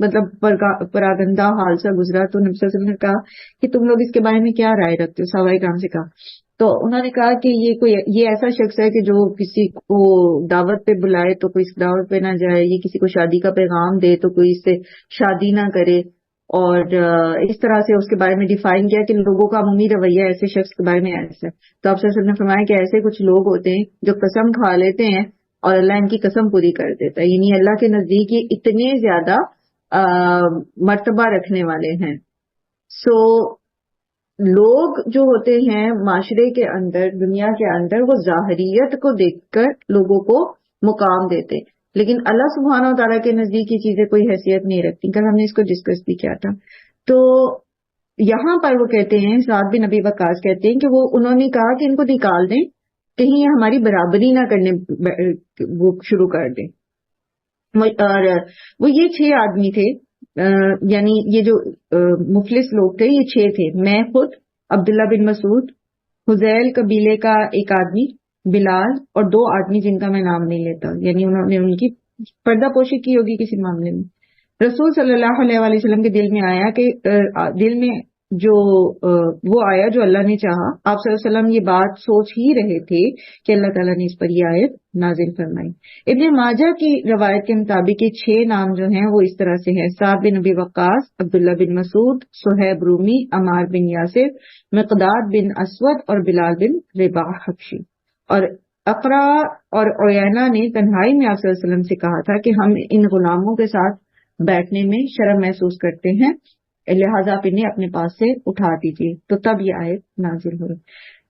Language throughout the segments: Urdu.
مطلب پراگندہ حادثہ گزرا تو نبی صلی اللہ علیہ وسلم نے کہا کہ تم لوگ اس کے بارے میں کیا رائے رکھتے ہو؟ صحابہ کرام سے کہا تو انہوں نے کہا کہ یہ ایسا شخص ہے کہ جو کسی کو دعوت پہ بلائے تو کوئی اس دعوت پہ نہ جائے، یہ کسی کو شادی کا پیغام دے تو کوئی اس سے شادی نہ کرے، اور اس طرح سے اس کے بارے میں ڈیفائن کیا کہ لوگوں کا عمومی رویہ ایسے شخص کے بارے میں ایسا ہے۔ تو آپ صلی اللہ علیہ وسلم نے فرمایا کہ ایسے کچھ لوگ ہوتے ہیں جو قسم کھا لیتے ہیں اور اللہ ان کی قسم پوری کر دیتا ہے، یعنی اللہ کے نزدیک یہ اتنے زیادہ مرتبہ رکھنے والے ہیں۔ سو لوگ جو ہوتے ہیں معاشرے کے اندر، دنیا کے اندر، وہ ظاہریت کو دیکھ کر لوگوں کو مقام دیتے، لیکن اللہ سبحانہ و تعالیٰ کے نزدیک یہ چیزیں کوئی حیثیت نہیں رکھتی۔ کل ہم نے اس کو ڈسکس بھی کیا تھا۔ تو یہاں پر وہ کہتے ہیں، سعد بن ابی وقاص کہتے ہیں کہ انہوں نے کہا کہ ان کو نکال دیں، کہیں یہ ہماری برابری نہ کرنے وہ شروع کر دیں۔ اور وہ یہ 6 آدمی تھے، یعنی یہ جو مفلس لوگ تھے یہ 6 تھے، میں خود، عبداللہ بن مسعود، حذیل قبیلے کا ایک آدمی، بلال، اور 2 آدمی جن کا میں نام نہیں لیتا، یعنی انہوں نے ان کی پردہ پوشی کی ہوگی کسی معاملے میں۔ رسول صلی اللہ علیہ وآلہ وسلم کے دل میں آیا کہ دل میں جو وہ آیا جو اللہ نے چاہا۔ آپ صلی اللہ علیہ وسلم یہ بات سوچ ہی رہے تھے کہ اللہ تعالیٰ نے اس پر یہ آیت نازل فرمائی۔ ابن ماجہ کی روایت کے مطابق یہ 6 نام جو ہیں وہ اس طرح سے ہیں: سعد بن ابی وقاص، عبداللہ بن مسعود، صہیب رومی، عمار بن یاسر، مقداد بن اسود، اور بلال بن رباح حبشی۔ اور اقرا اور عیینہ نے تنہائی میں آپ صلی اللہ علیہ وسلم سے کہا تھا کہ ہم ان غلاموں کے ساتھ بیٹھنے میں شرم محسوس کرتے ہیں، لہٰذا آپ انہیں اپنے پاس سے اٹھا دیجیے۔ تو تب یہ آیت نازل ہوئی۔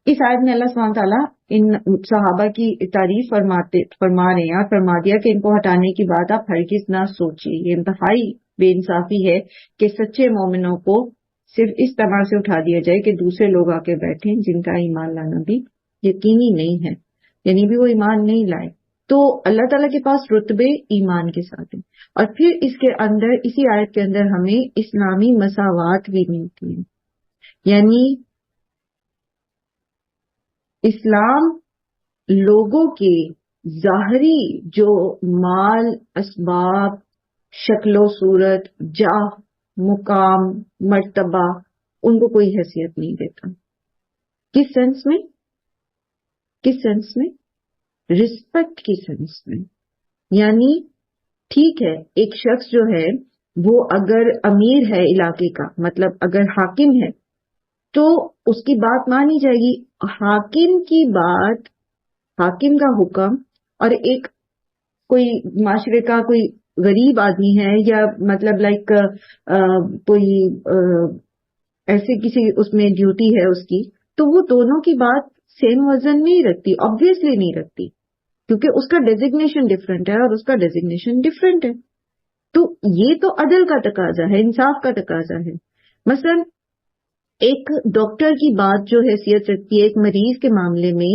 اس آیت میں اللہ سبحانہ تعالیٰ ان صحابہ کی تعریف فرما رہے ہیں اور فرما دیا کہ ان کو ہٹانے کی بات آپ ہرگز نہ سوچیے۔ یہ انتہائی بے انصافی ہے کہ سچے مومنوں کو صرف اس طرح سے اٹھا دیا جائے کہ دوسرے لوگ آ کے بیٹھیں جن کا ایمان لانا بھی یقینی نہیں ہے، یعنی بھی وہ ایمان نہیں لائے۔ تو اللہ تعالیٰ کے پاس رتبے ایمان کے ساتھ ہیں، اور پھر اس کے اندر، اسی آیت کے اندر ہمیں اسلامی مساوات بھی ملتی ہے، یعنی اسلام لوگوں کے ظاہری جو مال، اسباب، شکل و صورت، جاہ، مقام، مرتبہ، ان کو کوئی حیثیت نہیں دیتا۔ کس سینس میں؟ کس سینس میں؟ رسپیکٹ کی سینس میں۔ یعنی ٹھیک ہے، ایک شخص جو ہے وہ اگر امیر ہے علاقے کا، مطلب اگر حاکم ہے تو اس کی بات مانی جائے گی۔ حاکم کی بات، حاکم کا حکم، اور ایک کوئی معاشرے کا کوئی غریب آدمی ہے یا مطلب لائک کوئی ایسے کسی اس میں ڈیوٹی ہے اس کی، تو وہ دونوں کی بات سیم وزن نہیں رکھتی، آبویسلی نہیں رکھتی، کیونکہ اس کا ڈیزگنیشن ڈفرینٹ ہے اور اس کا ڈیزگنیشن ڈفرینٹ ہے۔ تو یہ تو عدل کا تقاضا ہے، انصاف کا تقاضا ہے۔ مثلا ایک ڈاکٹر کی بات جو حیثیت رکھتی ہے ایک مریض کے معاملے میں،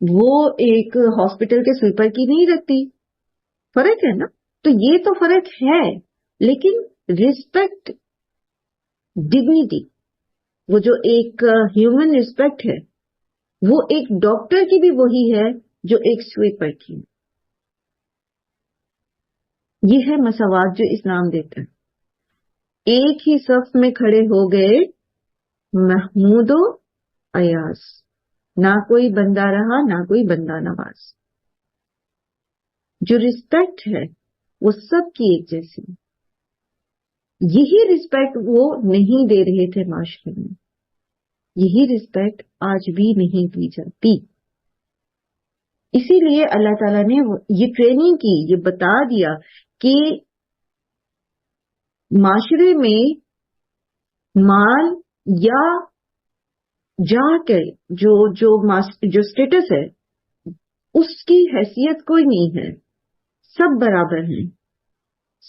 وہ ایک ہاسپٹل کے سویپر کی نہیں رکھتی۔ فرق ہے نا؟ تو یہ تو فرق ہے، لیکن رسپیکٹ، ڈگنیٹی، وہ جو ایک ہیومن رسپیکٹ ہے، وہ ایک ڈاکٹر کی بھی وہی ہے جو ایک سویپر کی۔ یہ ہے مساوات جو اسلام دیتا ہے۔ ایک ہی صف میں کھڑے ہو گئے محمود و ایاز، نہ کوئی بندہ رہا نہ کوئی بندہ نواز۔ جو رسپیکٹ ہے وہ سب کی ایک جیسی۔ یہی رسپیکٹ وہ نہیں دے رہے تھے معاشرے میں، یہی رسپیکٹ آج بھی نہیں دی جاتی۔ اسی لیے اللہ تعالیٰ نے یہ ٹریننگ کی، یہ بتا دیا کہ معاشرے میں مال یا جا کے جو اسٹیٹس ہے اس کی حیثیت کوئی نہیں ہے، سب برابر ہیں،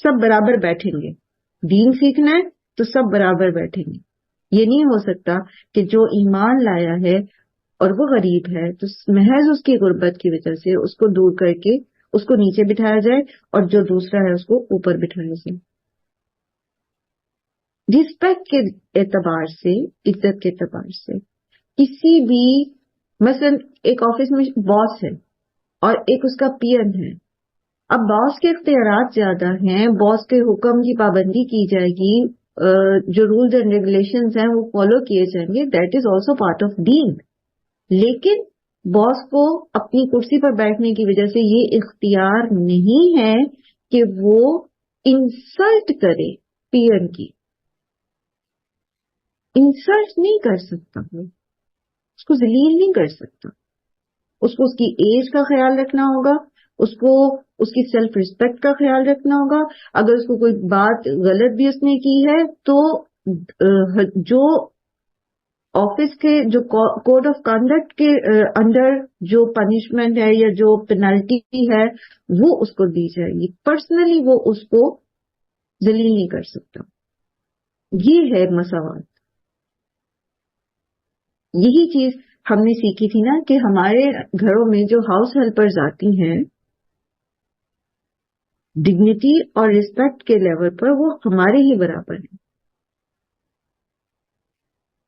سب برابر بیٹھیں گے۔ دین سیکھنا ہے تو سب برابر بیٹھیں گے۔ یہ نہیں ہو سکتا کہ جو ایمان لایا ہے اور وہ غریب ہے تو محض اس کی غربت کی وجہ سے اس کو دور کر کے اس کو نیچے بٹھایا جائے اور جو دوسرا ہے اس کو اوپر بٹھایا جائے۔ رسپیکٹ کے اعتبار سے، عزت کے اعتبار سے، کسی بھی مثلا ایک آفس میں باس ہے اور ایک اس کا پی ایم ہے، اب باس کے اختیارات زیادہ ہیں، باس کے حکم کی پابندی کی جائے گی، جو رولز اینڈ ریگولیشنز ہیں وہ فالو کیے جائیں گے، that is also part of deen. لیکن باس کو اپنی کرسی پر بیٹھنے کی وجہ سے یہ اختیار نہیں ہے کہ وہ انسلٹ کرے پیر کی. انسلٹ نہیں کر سکتا، وہ اس کو ذلیل نہیں کر سکتا. اس کو اس کی ایج کا خیال رکھنا ہوگا، اس کو اس کی سیلف ریسپیکٹ کا خیال رکھنا ہوگا. اگر اس کو کوئی بات غلط بھی اس نے کی ہے تو جو آفس کے جو کوڈ آف کنڈکٹ کے انڈر جو پنشمنٹ ہے یا جو پینلٹی ہے وہ اس کو دی جائے گی. پرسنلی وہ اس کو ذلیل نہیں کر سکتا. یہ ہے مساوات. یہی چیز ہم نے سیکھی تھی نا کہ ہمارے گھروں میں جو ہاؤس ہیلپرز آتی ہیں ڈگنیٹی اور ریسپیکٹ کے لیول پر وہ ہمارے ہی برابر ہیں.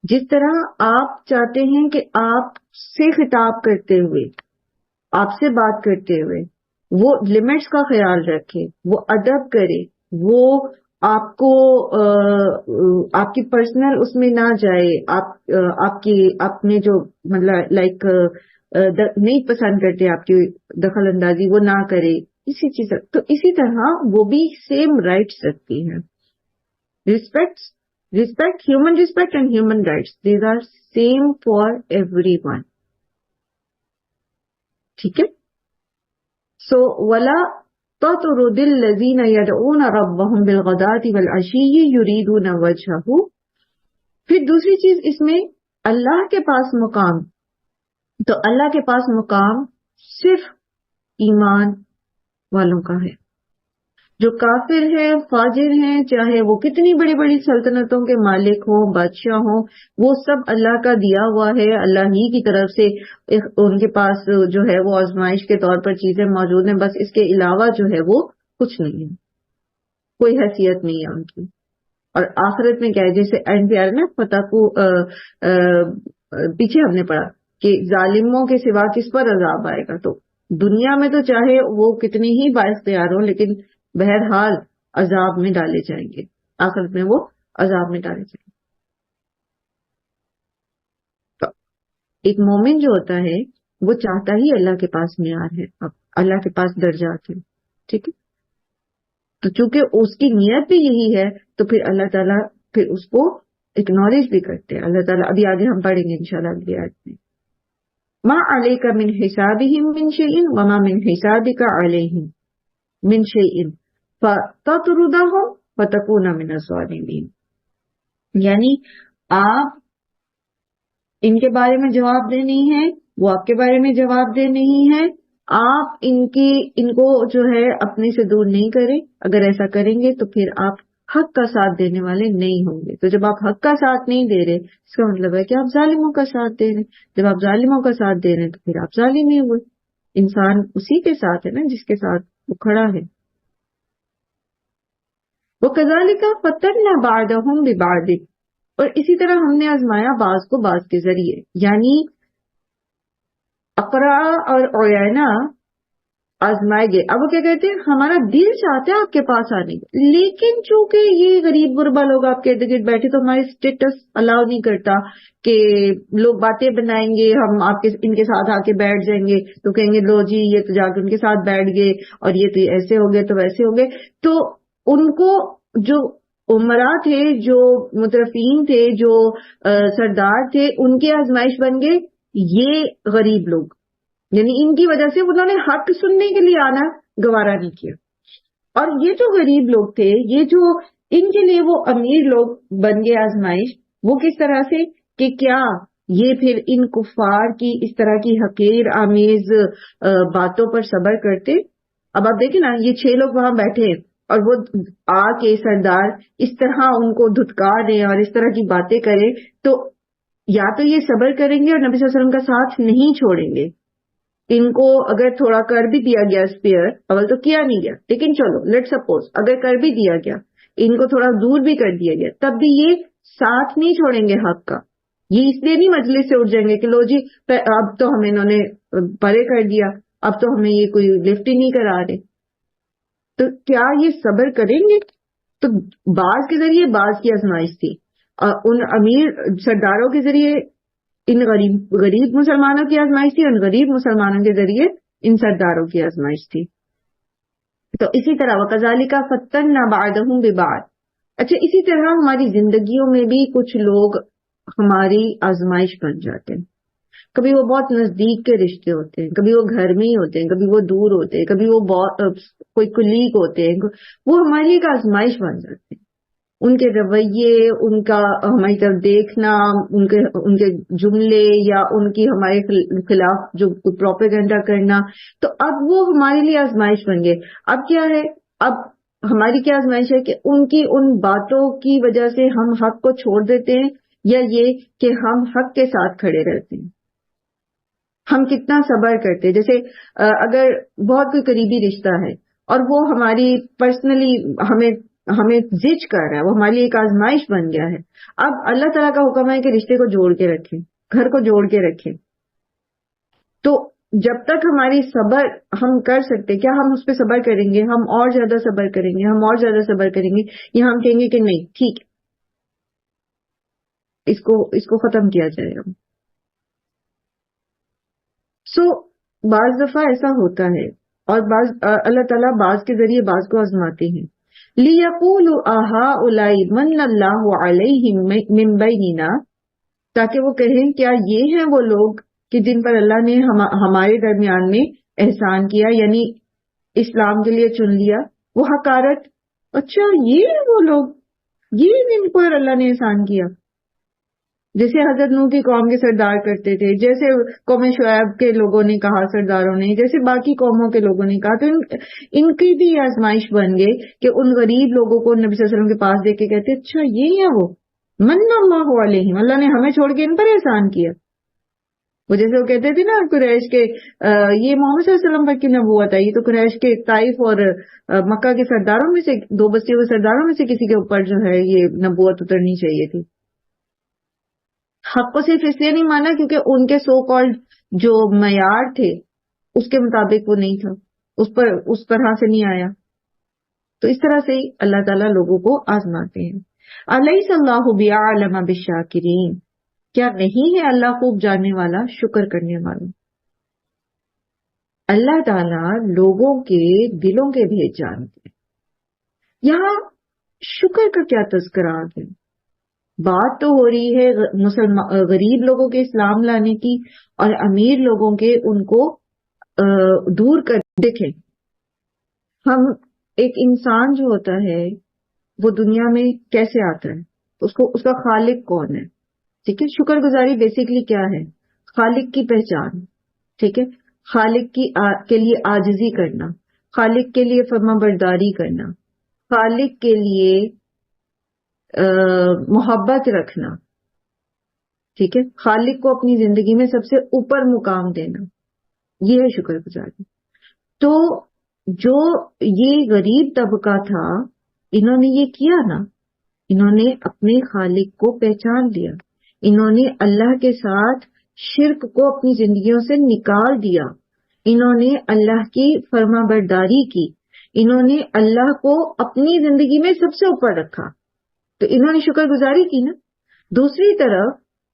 جس طرح آپ چاہتے ہیں کہ آپ سے خطاب کرتے ہوئے، آپ سے بات کرتے ہوئے وہ لمٹس کا خیال رکھے، وہ ادب کرے، وہ آپ کو آپ کی پرسنل اس میں نہ جائے، آپ نے جو مطلب لائک نہیں پسند کرتے آپ کی دخل اندازی وہ نہ کرے، اسی چیز تو اسی طرح وہ بھی سیم رائٹس رکھتی ہیں. Respect human respect and human rights these are same for everyone. ٹھیک ہے. سو ولا تطرد الذین یدعون ربهم بالغداة والعشی یریدون وجہہ. پھر دوسری چیز اس میں اللہ کے پاس مقام، تو اللہ کے پاس مقام صرف ایمان والوں کا ہے. جو کافر ہیں، فاجر ہیں، چاہے وہ کتنی بڑی بڑی سلطنتوں کے مالک ہوں، بادشاہ ہوں، وہ سب اللہ کا دیا ہوا ہے. اللہ ہی کی طرف سے ان کے پاس جو ہے وہ آزمائش کے طور پر چیزیں موجود ہیں، بس اس کے علاوہ جو ہے وہ کچھ نہیں ہے، کوئی حیثیت نہیں ہے ان کی. اور آخرت میں کیا ہے، جیسے اینڈ پیار نا فتح کو پیچھے ہم نے پڑھا کہ ظالموں کے سوا کس پر عذاب آئے گا. تو دنیا میں تو چاہے وہ کتنی ہی بااختیار ہوں لیکن بہرحال عذاب میں ڈالے جائیں گے، آخرت میں وہ عذاب میں ڈالے جائیں گے. تو ایک مومن جو ہوتا ہے وہ چاہتا ہی اللہ کے پاس معیار ہے، اب اللہ کے پاس درجات ہیں. ٹھیک ہے. تو چونکہ اس کی نیت بھی یہی ہے تو پھر اللہ تعالیٰ پھر اس کو اکنالج بھی کرتے ہیں. اللہ تعالیٰ ابھی آگے ہم پڑھیں گے انشاءاللہ اگلی آیت میں. ما علیک من حسابہم من شیء وما من حسابک علیہم من شیء فتطردہم فتکون من الظالمین. یعنی آپ ان کے بارے میں جواب دہ نہیں ہے، وہ آپ کے بارے میں جواب دہ نہیں ہے. آپ ان کو جو ہے اپنے سے دور نہیں کریں. اگر ایسا کریں گے تو پھر آپ حق کا ساتھ دینے والے نہیں ہوں گے. تو جب آپ حق کا ساتھ نہیں دے رہے اس کا مطلب ہے کہ آپ ظالموں کا ساتھ دے رہے. جب آپ ظالموں کا ساتھ دے رہے ہیں تو پھر آپ ظالم ہی ہوئے. انسان اسی کے ساتھ ہے نا جس کے ساتھ وہ کھڑا ہے. وَكَذَلِكَ فَتَنَّا بَعْضَهُمْ بِبَعْضٍ. اور اسی طرح ہم نے آزمایا بعض کو بعض کے ذریعے. یعنی اقرا اور عیینہ آزمائے گئے. اب وہ کیا کہتے ہیں، ہمارا دل چاہتا ہے آپ کے پاس آنے کا، لیکن چونکہ یہ غریب غربا لوگ آپ کے ارد گرد بیٹھے تو ہمارے اسٹیٹس الاؤ نہیں کرتا کہ لوگ باتیں بنائیں گے، ہم ان کے ساتھ آ کے بیٹھ جائیں گے تو کہیں گے لو جی یہ تو جا کے ان کے ساتھ بیٹھ گئے اور یہ تو ایسے ہو گئے تو ویسے ہو گئے. تو ان کو جو عمرا تھے، جو مترفین تھے، جو سردار تھے، ان کے آزمائش بن گئے یہ غریب لوگ. یعنی ان کی وجہ سے انہوں نے حق سننے کے لیے آنا گوارا نہیں کیا. اور یہ جو غریب لوگ تھے، یہ جو ان کے لیے وہ امیر لوگ بن گئے آزمائش، وہ کس طرح سے کہ کیا یہ پھر ان کفار کی اس طرح کی حقیر آمیز باتوں پر صبر کرتے. اب آپ دیکھیں نا، یہ 6 لوگ وہاں بیٹھے اور وہ آ کے سردار اس طرح ان کو دھتکار دیں اور اس طرح کی باتیں کرے، تو یا تو یہ صبر کریں گے اور نبی صلی اللہ علیہ وسلم کا ساتھ نہیں چھوڑیں گے. ان کو اگر تھوڑا کر بھی دیا گیا اسپیئر، اول تو کیا نہیں گیا لیکن چلو لیٹ سپوز اگر کر بھی دیا گیا، ان کو تھوڑا دور بھی کر دیا گیا، تب بھی یہ ساتھ نہیں چھوڑیں گے حق کا. یہ اس لیے نہیں مجلس سے اٹھ جائیں گے کہ لو جی اب تو ہمیں انہوں نے پرے کر دیا، اب تو ہمیں یہ کوئی لفٹ ہی نہیں کرا رہے. تو کیا یہ صبر کریں گے؟ تو بعض کے ذریعے بعض کی آزمائش تھی، ان امیر سرداروں کے ذریعے ان غریب مسلمانوں کی آزمائش تھی، ان غریب مسلمانوں کے ذریعے ان سرداروں کی آزمائش تھی۔ تو اسی طرح وَكَذَلِكَ فَتَّنَّا بَعْضَهُم بِبَعْضٍ، اچھا اسی طرح ہماری زندگیوں میں بھی کچھ لوگ ہماری آزمائش بن جاتے ہیں۔ کبھی وہ بہت نزدیک کے رشتے ہوتے ہیں، کبھی وہ گھر میں ہی ہوتے ہیں، کبھی وہ دور ہوتے ہیں، کبھی وہ کوئی کلیگ ہوتے ہیں، وہ ہمارے لیے ایک آزمائش بن جاتے ہیں۔ ان کے رویے، ان کا ہماری طرف دیکھنا، ان کے جملے یا ان کی ہمارے خلاف جو پروپیگنڈا کرنا، تو اب وہ ہمارے لیے آزمائش بن گئے۔ اب کیا ہے، اب ہماری کیا آزمائش ہے کہ ان کی ان باتوں کی وجہ سے ہم حق کو چھوڑ دیتے ہیں، یا یہ کہ ہم حق کے ساتھ کھڑے رہتے ہیں۔ ہم کتنا صبر کرتے ہیں، جیسے اگر بہت کوئی قریبی رشتہ ہے اور وہ ہماری پرسنلی ہمیں زج کر رہا ہے، وہ ہمارے لیے ایک آزمائش بن گیا ہے، اب اللہ تعالیٰ کا حکم ہے کہ رشتے کو جوڑ کے رکھیں، گھر کو جوڑ کے رکھیں۔ تو جب تک ہماری صبر ہم کر سکتے، کیا ہم اس پہ صبر کریں گے؟ ہم اور زیادہ صبر کریں گے، ہم اور زیادہ صبر کریں گے، یا ہم کہیں گے کہ نہیں ٹھیک اس کو ختم کیا جائے گا؟ بعض دفعہ ایسا ہوتا ہے، اور اللہ تعالیٰ بعض کے ذریعے بعض کو آزماتے ہیں۔ لِيَقُولُوا أَهَٰؤُلَاءِ مَنَّ اللَّهُ عَلَيْهِم مِّن بَيْنِنَا، تاکہ وہ کہیں کیا یہ ہیں وہ لوگ کہ جن پر اللہ نے ہمارے درمیان میں احسان کیا، یعنی اسلام کے لیے چن لیا۔ وہ حقارت، اچھا یہ ہیں وہ لوگ، یہ جن پر اللہ نے احسان کیا، جیسے حضرت نوح کی قوم کے سردار کرتے تھے، جیسے قوم شعیب کے لوگوں نے کہا سرداروں نے، جیسے باقی قوموں کے لوگوں نے کہا، تو ان کی بھی آزمائش بن گئی کہ ان غریب لوگوں کو نبی صلی اللہ علیہ وسلم کے پاس دیکھ کے کہتے اچھا یہ ہے وہ من اللہ علیہم، اللہ نے ہمیں چھوڑ کے ان پر احسان کیا۔ وہ جیسے وہ کہتے تھے نا قریش کے یہ محمد صلی اللہ علیہ وسلم پر کی نبوت ہے، یہ تو قریش کے طائف اور مکہ کے سرداروں میں سے، دو بستیوں کے سرداروں میں سے کسی کے اوپر جو ہے یہ نبوت اترنی چاہیے تھی۔ حق کو صرف اس لیے نہیں مانا کیونکہ ان کے سو کالڈ جو معیار تھے اس کے مطابق وہ نہیں تھا، اس طرح سے نہیں آیا۔ تو اس طرح سے اللہ تعالیٰ لوگوں کو آزماتے ہیں۔ الیس اللہ بأعلم بالشاکرین، کیا نہیں ہے اللہ خوب جاننے والا شکر کرنے والا؟ اللہ تعالیٰ لوگوں کے دلوں کے بھید جانتے ہیں۔ یہاں شکر کا کیا تذکرہ آ گیا؟ بات تو ہو رہی ہے غریب لوگوں کے اسلام لانے کی اور امیر لوگوں کے ان کو دور کر۔ دیکھیں، ہم ایک انسان جو ہوتا ہے وہ دنیا میں کیسے آتا ہے، اس کا خالق کون ہے؟ ٹھیک ہے، شکر گزاری بیسیکلی کیا ہے؟ خالق کی پہچان، ٹھیک ہے، خالق کے لیے عاجزی کرنا، خالق کے لیے فرما برداری کرنا، خالق کے لیے محبت رکھنا، ٹھیک ہے، خالق کو اپنی زندگی میں سب سے اوپر مقام دینا، یہ ہے شکر گزاری۔ تو جو یہ غریب طبقہ تھا، انہوں نے یہ کیا نا، انہوں نے اپنے خالق کو پہچان لیا، انہوں نے اللہ کے ساتھ شرک کو اپنی زندگیوں سے نکال دیا، انہوں نے اللہ کی فرما برداری کی، انہوں نے اللہ کو اپنی زندگی میں سب سے اوپر رکھا، تو انہوں نے شکر گزاری کی نا۔ دوسری طرف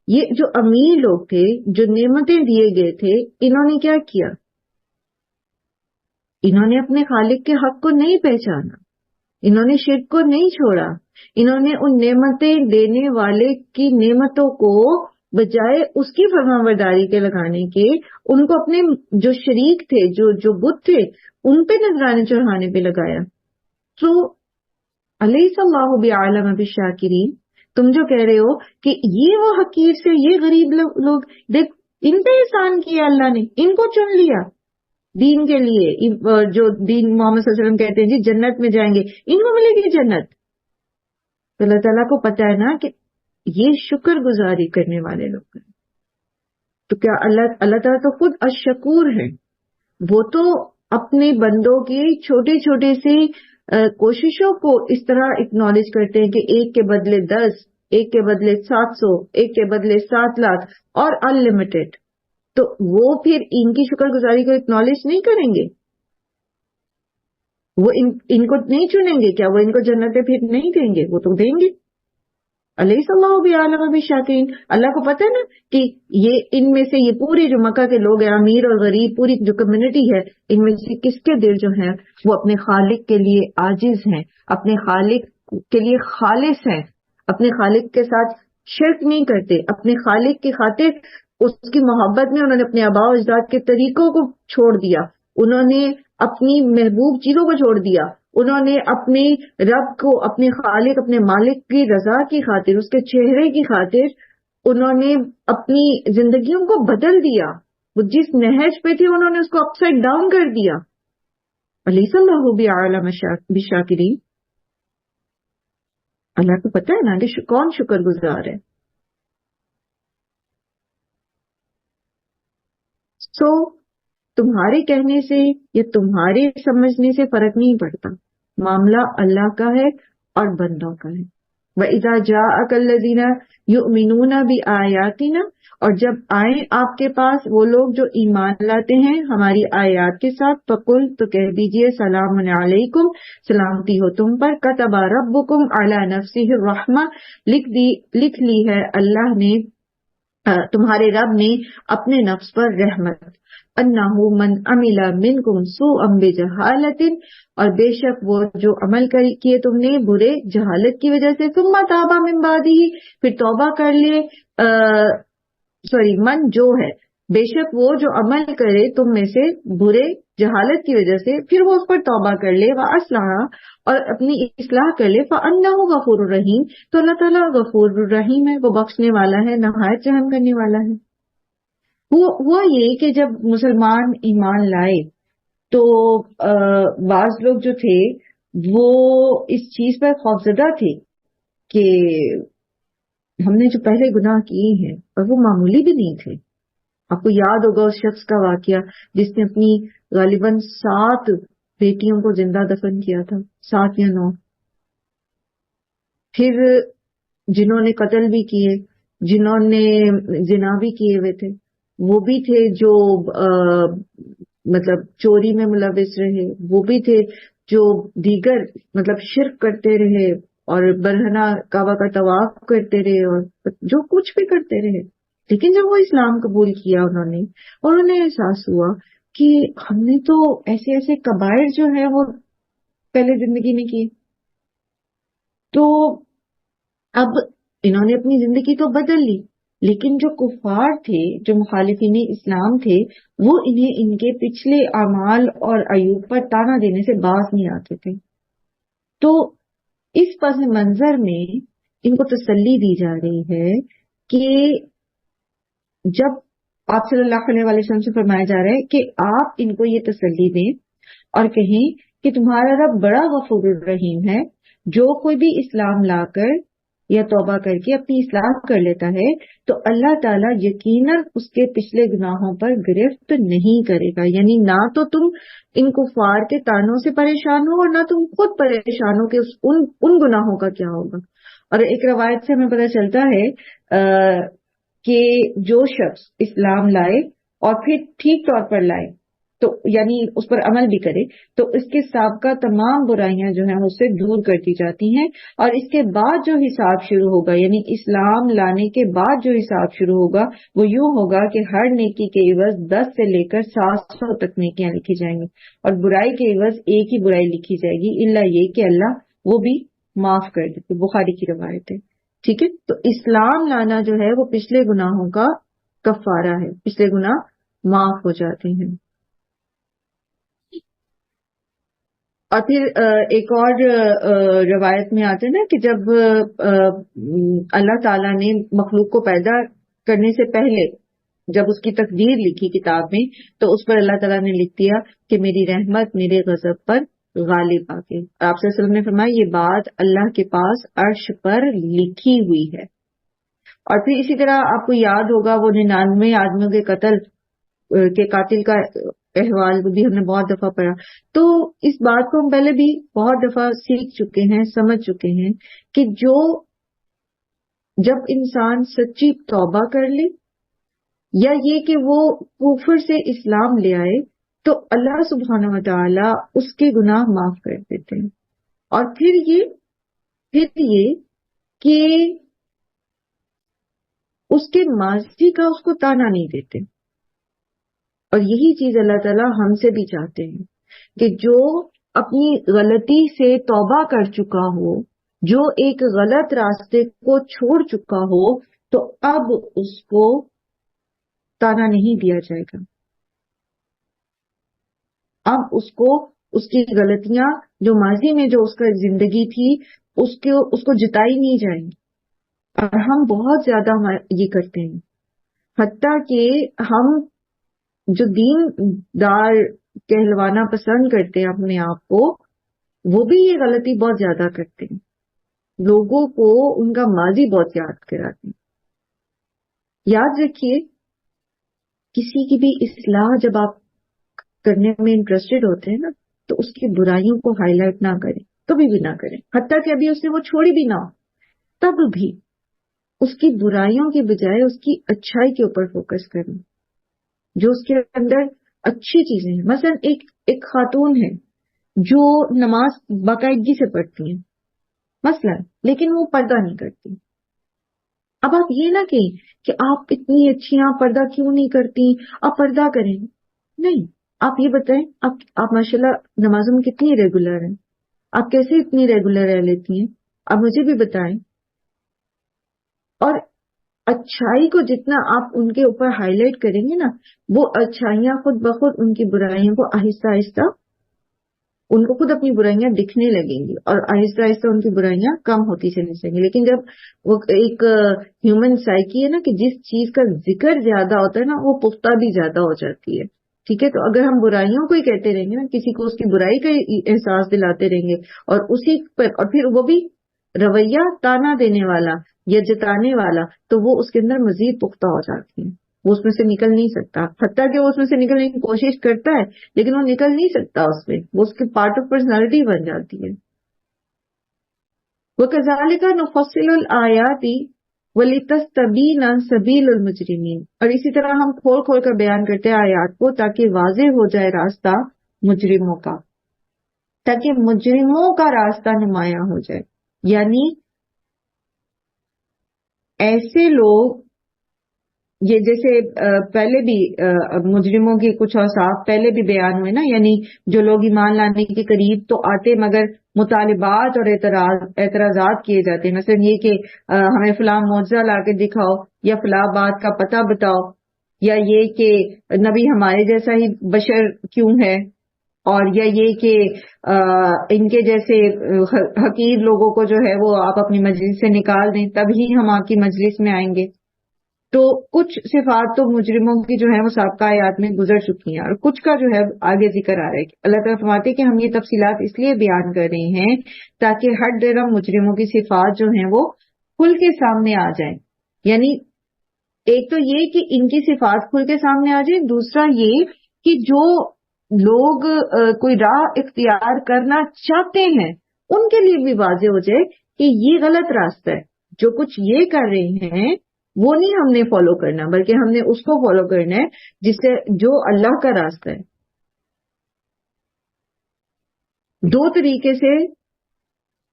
یہ جو امیر لوگ تھے، جو نعمتیں دیے گئے تھے، انہوں نے کیا کیا؟ انہوں نے اپنے خالق کے حق کو نہیں پہچانا، انہوں نے شرک کو نہیں چھوڑا، انہوں نے ان نعمتیں دینے والے کی نعمتوں کو بجائے اس کی فرمانبرداری کے لگانے کے، ان کو اپنے جو شریک تھے، جو بت تھے، ان پہ نذرانے چڑھانے پہ لگایا۔ تو الیس اللہ بعالم بالشاکرین، تم جو کہہ رہے ہو کہ یہ وہ حقیر سے یہ غریب لوگ، دیکھ ان پہ احسان کیا اللہ نے، ان کو چن لیا دین کے لیے، جو دین محمد صلی اللہ علیہ وسلم کہتے ہیں جی جنت میں جائیں گے، ان کو ملے گی جنت۔ تو اللہ تعالیٰ کو پتا ہے نا کہ یہ شکر گزاری کرنے والے لوگ ہیں۔ تو کیا اللہ تعالیٰ تو خود الشکور ہے، وہ تو اپنے بندوں کی چھوٹے چھوٹے سی کوششوں کو اس طرح اکنالج کرتے ہیں کہ ایک کے بدلے 10، ایک کے بدلے 700، ایک کے بدلے 7 لاکھ اور انلمیٹڈ، تو وہ پھر ان کی شکر گزاری کو اکنالج نہیں کریں گے؟ وہ ان کو نہیں چنیں گے کیا؟ وہ ان کو جنتیں پھر نہیں دیں گے؟ وہ تو دیں گے. علیہ اللہ بعالم بالشاکرین. اللہ کو پتہ ہے نا کہ یہ ان میں سے یہ پوری جو مکہ کے لوگ ہیں، امیر اور غریب، پوری جو کمیونٹی ہے، ان میں سے کس کے دل جو ہیں وہ اپنے خالق کے لیے عاجز ہیں، اپنے خالق کے لیے خالص ہیں، اپنے خالق کے ساتھ شرک نہیں کرتے، اپنے خالق کی خاطر اس کی محبت میں انہوں نے اپنے آباء و اجداد کے طریقوں کو چھوڑ دیا، انہوں نے اپنی محبوب چیزوں کو چھوڑ دیا، انہوں نے اپنے رب کو، اپنے خالق، اپنے مالک کی رضا کی خاطر، اس کے چہرے کی خاطر انہوں نے اپنی زندگیوں کو بدل دیا. وہ جس نہج پہ تھے انہوں نے اس کو اپ سائڈ ڈاؤن کر دیا. الیس اللہ بعالم بالشاکرین. اللہ کو پتہ ہے نا کہ کون شکر گزار ہے. سو تمہارے کہنے سے یا تمہارے سمجھنے سے فرق نہیں پڑتا، معاملہ اللہ کا ہے اور بندوں کا ہے. وَإِذَا جَاءَكَ الَّذِينَ يُؤْمِنُونَ بِآيَاتِنَا، اور جب آئیں آپ کے پاس وہ لوگ جو ایمان لاتے ہیں ہماری آیات کے ساتھ، فَقُلْ، تو کہہ دیجئے، سلام علیکم، سلامتی ہو تم پر، كَتَبَ رَبُّكُمْ عَلَى نَفْسِهِ الرَّحْمَةَ، لکھ دی ہے اللہ نے، تمہارے رب نے اپنے نفس پر رحمت، انہ من عمل منکم سوءا بجہالۃ، اور بے شک وہ جو عمل کیے تم نے برے جہالت کی وجہ سے، ثم تاب من بعدہ، پھر توبہ کر لے، من جو ہے، بے شک وہ جو عمل کرے تم میں سے برے جہالت کی وجہ سے، پھر وہ اس پر توبہ کر لے، وَأَصْلَحَ، اور اپنی اصلاح کر لے، فَأَنَّهُ غَفُورٌ رَحِيمٌ، تو اللہ تعالیٰ غفور الرحیم ہے، وہ بخشنے والا ہے، نہایت رحم کرنے والا ہے. ہوا یہ کہ جب مسلمان ایمان لائے تو بعض لوگ جو تھے وہ اس چیز پر خوفزدہ تھے کہ ہم نے جو پہلے گناہ کیے ہیں، اور وہ معمولی بھی نہیں تھے. آپ کو یاد ہوگا اس شخص کا واقعہ جس نے اپنی غالباً 7 بیٹیوں کو زندہ دفن کیا تھا، 7 یا 9. پھر جنہوں نے قتل بھی کیے، جنہوں نے زنا بھی کیے ہوئے تھے، وہ بھی تھے جو مطلب چوری میں ملوث رہے، وہ بھی تھے جو دیگر مطلب شرک کرتے رہے اور برہنہ کعبہ کا طواف کرتے رہے اور جو کچھ بھی کرتے رہے. لیکن جب وہ اسلام قبول کیا انہوں نے، اور انہیں احساس ہوا کہ ہم نے تو ایسے ایسے کبائر جو ہیں وہ پہلے زندگی میں کیے، تو اب انہوں نے اپنی زندگی تو بدل لی، لیکن جو کفار تھے، جو مخالفین اسلام تھے، وہ انہیں ان کے پچھلے اعمال اور عیوب پر تانا دینے سے باز نہیں آتے تھے. تو اس پس منظر میں ان کو تسلی دی جا رہی ہے کہ جب آپ صلی اللہ علیہ وسلم سے فرمایا جا رہا ہے کہ آپ ان کو یہ تسلی دیں اور کہیں کہ تمہارا رب بڑا غفور الرحیم ہے، جو کوئی بھی اسلام لا کر یا توبہ کر کے اپنی اصلاح کر لیتا ہے تو اللہ تعالیٰ یقیناً اس کے پچھلے گناہوں پر گرفت نہیں کرے گا. یعنی نہ تو تم ان کفار کے تانوں سے پریشان ہو اور نہ تم خود پریشان ہو کہ ان گناہوں کا کیا ہوگا. اور ایک روایت سے ہمیں پتہ چلتا ہے کہ جو شخص اسلام لائے اور پھر ٹھیک طور پر لائے، تو یعنی اس پر عمل بھی کرے، تو اس کے سابقہ تمام برائیاں جو ہیں اس سے دور کر دی جاتی ہیں، اور اس کے بعد جو حساب شروع ہوگا، یعنی اسلام لانے کے بعد جو حساب شروع ہوگا وہ یوں ہوگا کہ ہر نیکی کے عوض 10 سے لے کر 700 تک نیکیاں لکھی جائیں گی، اور برائی کے عوض ایک ہی برائی لکھی جائے گی، الا یہ کہ اللہ وہ بھی معاف کر دے. بخاری کی روایت ہے. ٹھیک ہے، تو اسلام لانا جو ہے وہ پچھلے گناہوں کا کفارہ ہے، پچھلے گناہ معاف ہو جاتے ہیں. اور پھر ایک اور روایت میں آتے ہیں نا کہ جب اللہ تعالیٰ نے مخلوق کو پیدا کرنے سے پہلے جب اس کی تقدیر لکھی کتاب میں، تو اس پر اللہ تعالیٰ نے لکھ دیا کہ میری رحمت میرے غضب پر غالب آ کے. آپ صلی اللہ علیہ وسلم نے فرمایا یہ بات اللہ کے پاس عرش پر لکھی ہوئی ہے. اور پھر اسی طرح آپ کو یاد ہوگا وہ 99 آدمیوں کے قتل کے قاتل کا احوال بھی ہم نے بہت دفعہ پڑھا. تو اس بات کو ہم پہلے بھی بہت دفعہ سیکھ چکے ہیں، سمجھ چکے ہیں کہ جب انسان سچی توبہ کر لے یا یہ کہ وہ کفر سے اسلام لے آئے، تو اللہ سبحانہ و تعالی اس کے گناہ معاف کر دیتے ہیں. اور پھر یہ کہ اس کے ماضی کا اس کو تانا نہیں دیتے. اور یہی چیز اللہ تعالیٰ ہم سے بھی چاہتے ہیں کہ جو اپنی غلطی سے توبہ کر چکا ہو، جو ایک غلط راستے کو چھوڑ چکا ہو، تو اب اس کو تانا نہیں دیا جائے گا. اب اس کو اس کی غلطیاں جو ماضی میں جو اس کا زندگی تھی اس کو جتائی نہیں جائیں گی. اور ہم بہت زیادہ یہ کرتے ہیں، حتیٰ کہ ہم جو دین دار کہلوانا پسند کرتے ہیں اپنے آپ کو، وہ بھی یہ غلطی بہت زیادہ کرتے ہیں، لوگوں کو ان کا ماضی بہت یاد کراتے ہیں. یاد رکھیے، کسی کی بھی اصلاح جب آپ کرنے میں انٹرسٹڈ ہوتے ہیں نا، تو اس کی برائیوں کو ہائی لائٹ نہ کریں، کبھی بھی نہ کریں. حتیٰ کہ ابھی اس نے وہ چھوڑی بھی نہ ہو، تب بھی اس کی برائیوں کے بجائے اس کی اچھائی کے اوپر فوکس کریں، جو اس کے اندر اچھی چیزیں ہیں. مثلا ایک خاتون ہے جو نماز باقاعدگی سے پڑھتی ہیں مثلا، لیکن وہ پردہ نہیں کرتی. اب آپ یہ نہ کہیں کہ آپ اتنی اچھی ہیں، آپ پردہ کیوں نہیں کرتی، آپ پردہ کریں. نہیں، آپ یہ بتائیں آپ ماشاءاللہ نمازوں میں کتنی ریگولر ہیں، آپ کیسے اتنی ریگولر رہ لیتی ہیں، آپ مجھے بھی بتائیں. اور اچھائی کو جتنا آپ ان کے اوپر ہائی لائٹ کریں گے نا، وہ اچھائیاں خود بخود ان کی برائیوں کو آہستہ آہستہ ان کو خود اپنی برائیاں دکھنے لگیں گی، اور آہستہ آہستہ ان کی برائیاں کم ہوتی چلی جائیں گی. لیکن جب وہ ایک ہیومن سائیکی ہے نا کہ جس چیز کا ذکر زیادہ ہوتا ہے نا، وہ پختہ بھی زیادہ ہو جاتی ہے. ٹھیک ہے، تو اگر ہم برائیوں کو ہی کہتے رہیں گے نا، کسی کو اس کی برائی کا احساس دلاتے رہیں گے، اور اسی پر اور پھر وہ بھی رویہ تانا دینے والا یا جتانے والا، تو وہ اس کے اندر مزید پختہ ہو جاتی ہیں، وہ اس میں سے نکل نہیں سکتا. حتیٰ کہ وہ اس میں سے نکلنے کی کوشش کرتا ہے لیکن وہ نکل نہیں سکتا اس میں، وہ اس کے پارٹ آف پرسنالٹی بن جاتی ہے. وَكَذَلِكَ نُفَصِّلُ الْآيَاتِ وَلِتَسْتَبِينَ سَبِيلُ الْمُجْرِمِينَ. اور اسی طرح ہم کھول کھول کر بیان کرتے ہیں آیات کو، تاکہ واضح ہو جائے راستہ مجرموں کا، تاکہ مجرموں کا راستہ نمایاں ہو جائے. یعنی ایسے لوگ، یہ جیسے پہلے بھی مجرموں کی کچھ اوصاف پہلے بھی بیان ہوئے نا، یعنی جو لوگ ایمان لانے کے قریب تو آتے مگر مطالبات اور اعتراضات کیے جاتے ہیں. مثلا یہ کہ ہمیں فلاں معجزہ لا کے دکھاؤ، یا فلاں بات کا پتہ بتاؤ، یا یہ کہ نبی ہمارے جیسا ہی بشر کیوں ہے، اور یا یہ کہ ان کے جیسے حقیر لوگوں کو جو ہے وہ آپ اپنی مجلس سے نکال دیں، تب ہی ہم آپ کی مجلس میں آئیں گے. تو کچھ صفات تو مجرموں کی جو ہے وہ سابقہ آیات میں گزر چکی ہیں، اور کچھ کا جو ہے آگے ذکر آ رہا ہے. اللہ تعالیٰ فرماتے کہ ہم یہ تفصیلات اس لیے بیان کر رہے ہیں تاکہ ہر ڈرم مجرموں کی صفات جو ہیں وہ کھل کے سامنے آ جائیں. یعنی ایک تو یہ کہ ان کی صفات کھل کے سامنے آ جائیں، دوسرا یہ کہ جو لوگ کوئی راہ اختیار کرنا چاہتے ہیں ان کے لیے بھی واضح ہو جائے کہ یہ غلط راستہ ہے. جو کچھ یہ کر رہے ہیں وہ نہیں ہم نے فالو کرنا، بلکہ ہم نے اس کو فالو کرنا ہے جس سے جو اللہ کا راستہ ہے. دو طریقے سے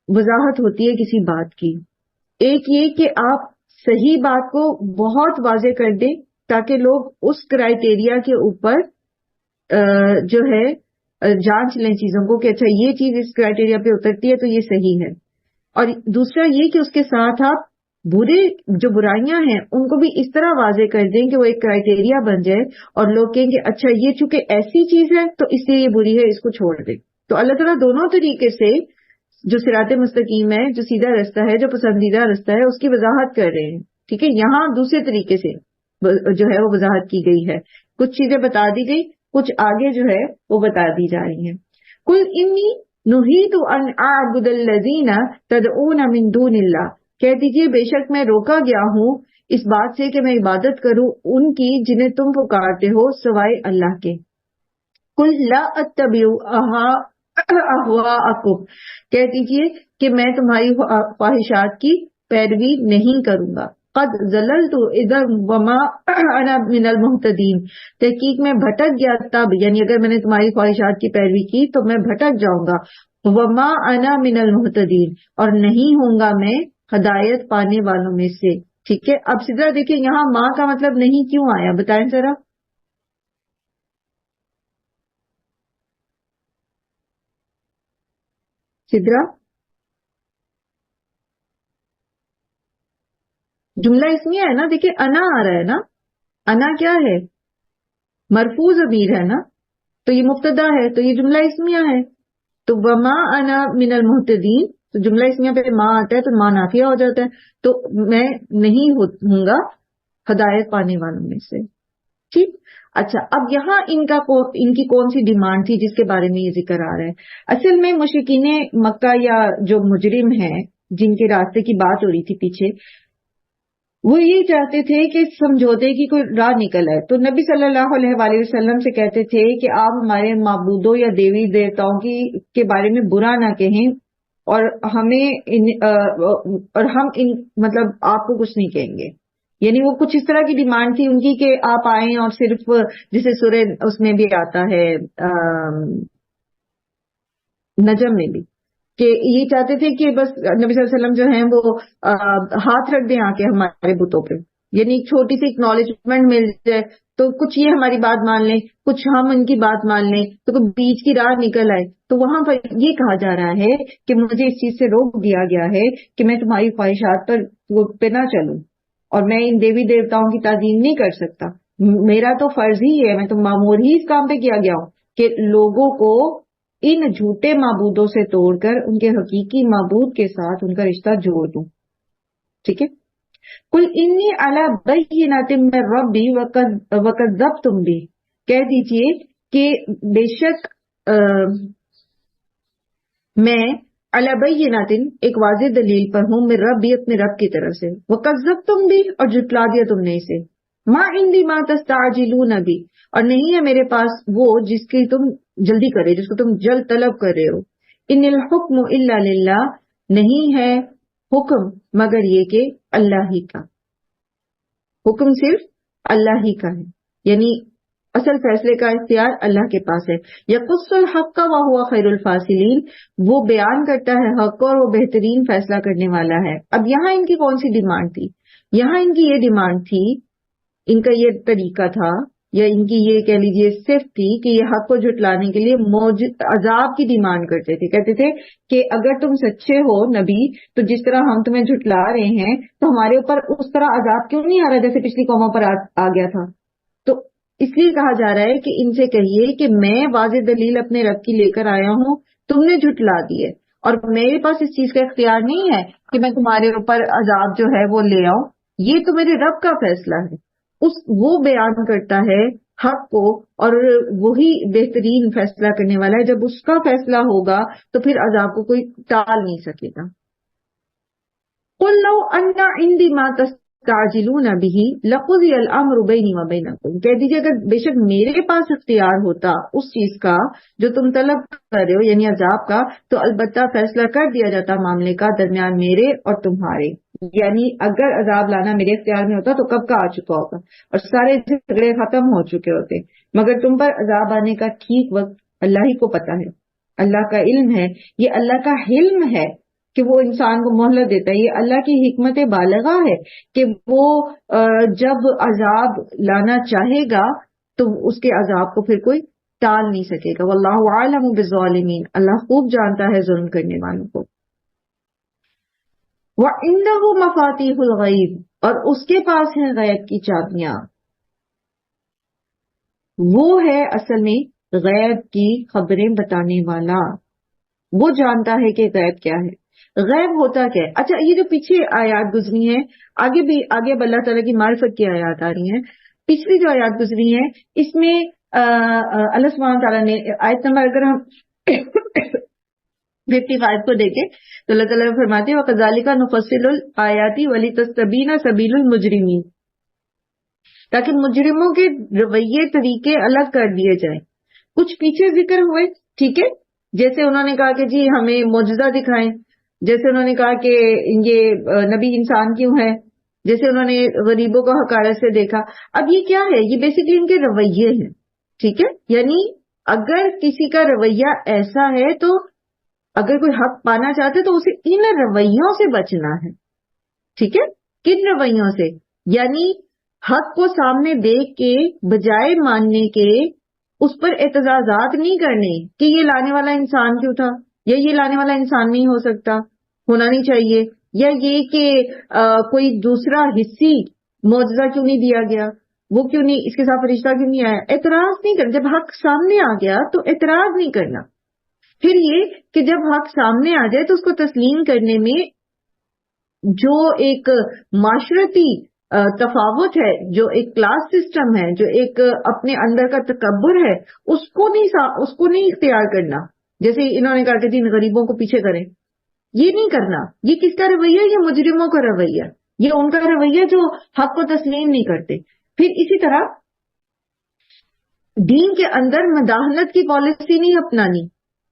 وضاحت ہوتی ہے کسی بات کی. ایک یہ کہ آپ صحیح بات کو بہت واضح کر دیں تاکہ لوگ اس کرائیٹیریا کے اوپر جو ہے جانچ لیں چیزوں کو کہ اچھا یہ چیز اس کرائیٹیریا پہ اترتی ہے تو یہ صحیح ہے. اور دوسرا یہ کہ اس کے ساتھ آپ برے جو برائیاں ہیں ان کو بھی اس طرح واضح کر دیں کہ وہ ایک کرائیٹیریا بن جائے، اور لوگ کہیں گے اچھا یہ چونکہ ایسی چیز ہے تو اس لیے یہ بری ہے، اس کو چھوڑ دیں. تو اللہ تعالیٰ دونوں طریقے سے جو صراط مستقیم ہے، جو سیدھا رستہ ہے، جو پسندیدہ رستہ ہے، اس کی وضاحت کر رہے ہیں. ٹھیک ہے، یہاں دوسرے طریقے سے جو ہے وہ وضاحت کی گئی ہے. کچھ چیزیں بتا دی گئی، کچھ آگے جو ہے وہ بتا دی جا رہی ہیں. قُلْ إِنِّي نُهِیتُ أَنْ أَعْبُدَ الَّذِینَ تَدْعُونَ مِن دُونِ اللَّهِ. کہہ دیجئے بے شک میں روکا گیا ہوں اس بات سے کہ میں عبادت کروں ان کی جنہیں تم پکارتے ہو سوائے اللہ کے. قُلْ لَا أَتَّبِعُ أَهْوَاءَكُمْ. کہہ دیجئے کہ میں تمہاری خواہشات کی پیروی نہیں کروں گا. قد زللت اذا وما انا من المهتدین، تحقیق میں بھٹک گیا تب، یعنی اگر میں نے تمہاری خواہشات کی پیروی کی تو میں بھٹک جاؤں گا. وما انا من المهتدین، اور نہیں ہوں گا میں ہدایت پانے والوں میں سے. ٹھیک ہے، اب سدرا دیکھیں یہاں ماں کا مطلب نہیں کیوں آیا، بتائیں ذرا. سدرا، جملہ اسمیہ ہے نا، دیکھیں انا آ رہا ہے نا، انا کیا ہے، مرفوع ضمیر ہے نا، تو یہ مبتدا ہے تو یہ جملہ اسمیہ ہے. تو وما انا من المہتدین، تو جملہ اسمیہ پہ ماں آتا ہے تو ماں نافیہ ہو جاتا ہے، تو میں نہیں ہوں گا ہدایت پانے والوں میں سے. ٹھیک. اچھا، اب یہاں ان کی کون سی ڈیمانڈ تھی جس کے بارے میں یہ ذکر آ رہا ہے. اصل میں مشرکین مکہ یا جو مجرم ہیں جن کے راستے کی بات ہو رہی تھی پیچھے، وہ یہ چاہتے تھے کہ سمجھوتے کی کوئی راہ نکل آئے. تو نبی صلی اللہ علیہ وآلہ وسلم سے کہتے تھے کہ آپ ہمارے معبودوں یا دیوی دیوتاؤں کے بارے میں برا نہ کہیں، اور ہم مطلب آپ کو کچھ نہیں کہیں گے. یعنی وہ کچھ اس طرح کی ڈیمانڈ تھی ان کی کہ آپ آئیں اور صرف جسے سورہ اس میں بھی آتا ہے نجم میں بھی، کہ یہ چاہتے تھے کہ بس نبی صلی اللہ علیہ وسلم جو ہیں وہ ہاتھ رکھ دیں آ کے ہمارے بتوں پہ، یعنی ایک چھوٹی سی اکنالجمنٹ مل جائے، تو کچھ یہ ہماری بات مان لیں، کچھ ہم ان کی بات مان لیں، تو کوئی بیچ کی راہ نکل آئے. تو وہاں پر یہ کہا جا رہا ہے کہ مجھے اس چیز سے روک دیا گیا ہے کہ میں تمہاری خواہشات پہ نہ چلوں، اور میں ان دیوی دیوتاؤں کی تعظیم نہیں کر سکتا. میرا تو فرض ہی ہے، میں تو معمور ہی اس کام پہ کیا گیا ہوں کہ لوگوں کو ان جھوٹے معبودوں سے توڑ کر ان کے حقیقی معبود کے ساتھ ان کا رشتہ جوڑ دوں. ٹھیک ہے. قل انی علی بینۃ من ربی وکذبتم بھی، کہہ دیجئے کہ بے شک میں علی بینۃ ایک واضح دلیل پر ہوں، من ربی اپنے رب کی طرف سے، وکذبتم بھی اور جھٹلا دیا تم نے اسے. ما عندی ما تستعجلون بھی، اور نہیں ہے میرے پاس وہ جس کی تم جلدی کرے، جس کو تم جلد طلب کر رہے ہو. ان الحکم الا للہ، نہیں ہے حکم مگر یہ کہ اللہ ہی کا، حکم صرف اللہ ہی کا ہے، یعنی اصل فیصلے کا اختیار اللہ کے پاس ہے. یقص الحق وہو خیر الفاصلین، وہ بیان کرتا ہے حق اور وہ بہترین فیصلہ کرنے والا ہے. اب یہاں ان کی کون سی ڈیمانڈ تھی؟ یہاں ان کی یہ ڈیمانڈ تھی، ان کا یہ طریقہ تھا، یا ان کی یہ کہہ لیجیے صرف تھی کہ یہ حق کو جھٹلانے کے لیے عذاب کی ڈیمانڈ کرتے تھے. کہتے تھے کہ اگر تم سچے ہو نبی، تو جس طرح ہم تمہیں جھٹلا رہے ہیں تو ہمارے اوپر اس طرح عذاب کیوں نہیں آ رہا جیسے پچھلی قوموں پر آ گیا تھا. تو اس لیے کہا جا رہا ہے کہ ان سے کہیے کہ میں واضح دلیل اپنے رب کی لے کر آیا ہوں، تم نے جھٹلا دی ہے، اور میرے پاس اس چیز کا اختیار نہیں ہے کہ میں تمہارے اوپر عذاب جو ہے وہ لے آؤں، یہ تو میرے رب کا فیصلہ ہے. وہ بیان کرتا ہے حق کو، اور وہی بہترین فیصلہ کرنے والا ہے. جب اس کا فیصلہ ہوگا تو پھر عذاب کو کوئی ٹال نہیں سکے گا. قل لو ان عندي ما تستعجلون به لقضي الامر بيني وبينكم، کہہ دیجیے اگر بے شک میرے پاس اختیار ہوتا اس چیز کا جو تم طلب کر رہے ہو یعنی عذاب کا، تو البتہ فیصلہ کر دیا جاتا معاملے کا درمیان میرے اور تمہارے. یعنی اگر عذاب لانا میرے اختیار میں ہوتا تو کب کا آ چکا ہوگا اور سارے جھگڑے ختم ہو چکے ہوتے. مگر تم پر عذاب آنے کا ٹھیک وقت اللہ ہی کو پتا ہے، اللہ کا علم ہے. یہ اللہ کا حلم ہے کہ وہ انسان کو مہلت دیتا ہے. یہ اللہ کی حکمت بالغہ ہے کہ وہ جب عذاب لانا چاہے گا تو اس کے عذاب کو پھر کوئی ٹال نہیں سکے گا. واللہ عالم بالظالمین، اللہ خوب جانتا ہے ظلم کرنے والوں کو. وَعِندَهُ مَفَاتِيحُ الْغَيْبِ، اور اس کے پاس ہیں غیب کی چابیاں. وہ ہے اصل میں غیب کی خبریں بتانے والا، وہ جانتا ہے کہ غیب کیا ہے. غیب ہوتا کیا ہے؟ اچھا، یہ جو پیچھے آیات گزری ہیں، آگے اب اللہ تعالیٰ کی معرفت کی آیات آ رہی ہیں. پچھلی جو آیات گزری ہیں اس میں اللہ سبحانہ تعالیٰ نے آیت نمبر اگر ہم 55 کو دیکھیں تو اللہ تعالیٰ فرماتے ہیں وَكَذَلِكَ نُفَصِّلُ الْآيَاتِ وَلِتَسْتَبِينَ سَبِيلُ الْمُجْرِمِينَ، تاکہ مجرموں کے رویے طریقے الگ کر دیے جائیں. کچھ پیچھے ذکر ہوئے، ٹھیک ہے، جیسے انہوں نے کہا کہ جی ہمیں معجزہ دکھائیں، جیسے انہوں نے کہا کہ یہ نبی انسان کیوں ہے، جیسے انہوں نے غریبوں کو حقارت سے دیکھا. اب یہ کیا ہے؟ یہ بیسیکلی ان کے رویے ہیں. ٹھیک ہے، یعنی اگر کسی کا رویہ ایسا ہے تو اگر کوئی حق پانا چاہتے تو اسے ان رویوں سے بچنا ہے. ٹھیک ہے، کن رویوں سے؟ یعنی حق کو سامنے دیکھ کے بجائے ماننے کے اس پر اعتراضات نہیں کرنے کہ یہ لانے والا انسان کیوں تھا، یا یہ لانے والا انسان نہیں ہو سکتا، ہونا نہیں چاہیے، یا یہ کہ کوئی دوسرا حصی معجزہ کیوں نہیں دیا گیا، وہ کیوں نہیں، اس کے ساتھ فرشتہ کیوں نہیں آیا. اعتراض نہیں کرنا. جب حق سامنے آ گیا تو اعتراض نہیں کرنا. پھر یہ کہ جب حق سامنے آ جائے تو اس کو تسلیم کرنے میں جو ایک معاشرتی تفاوت ہے، جو ایک کلاس سسٹم ہے، جو ایک اپنے اندر کا تکبر ہے، اس کو نہیں اختیار کرنا. جیسے انہوں نے کہا کہ جن غریبوں کو پیچھے کریں، یہ نہیں کرنا. یہ کس کا رویہ؟ یہ مجرموں کا رویہ، یہ ان کا رویہ جو حق کو تسلیم نہیں کرتے. پھر اسی طرح دین کے اندر مداخلت کی پالیسی نہیں اپنانی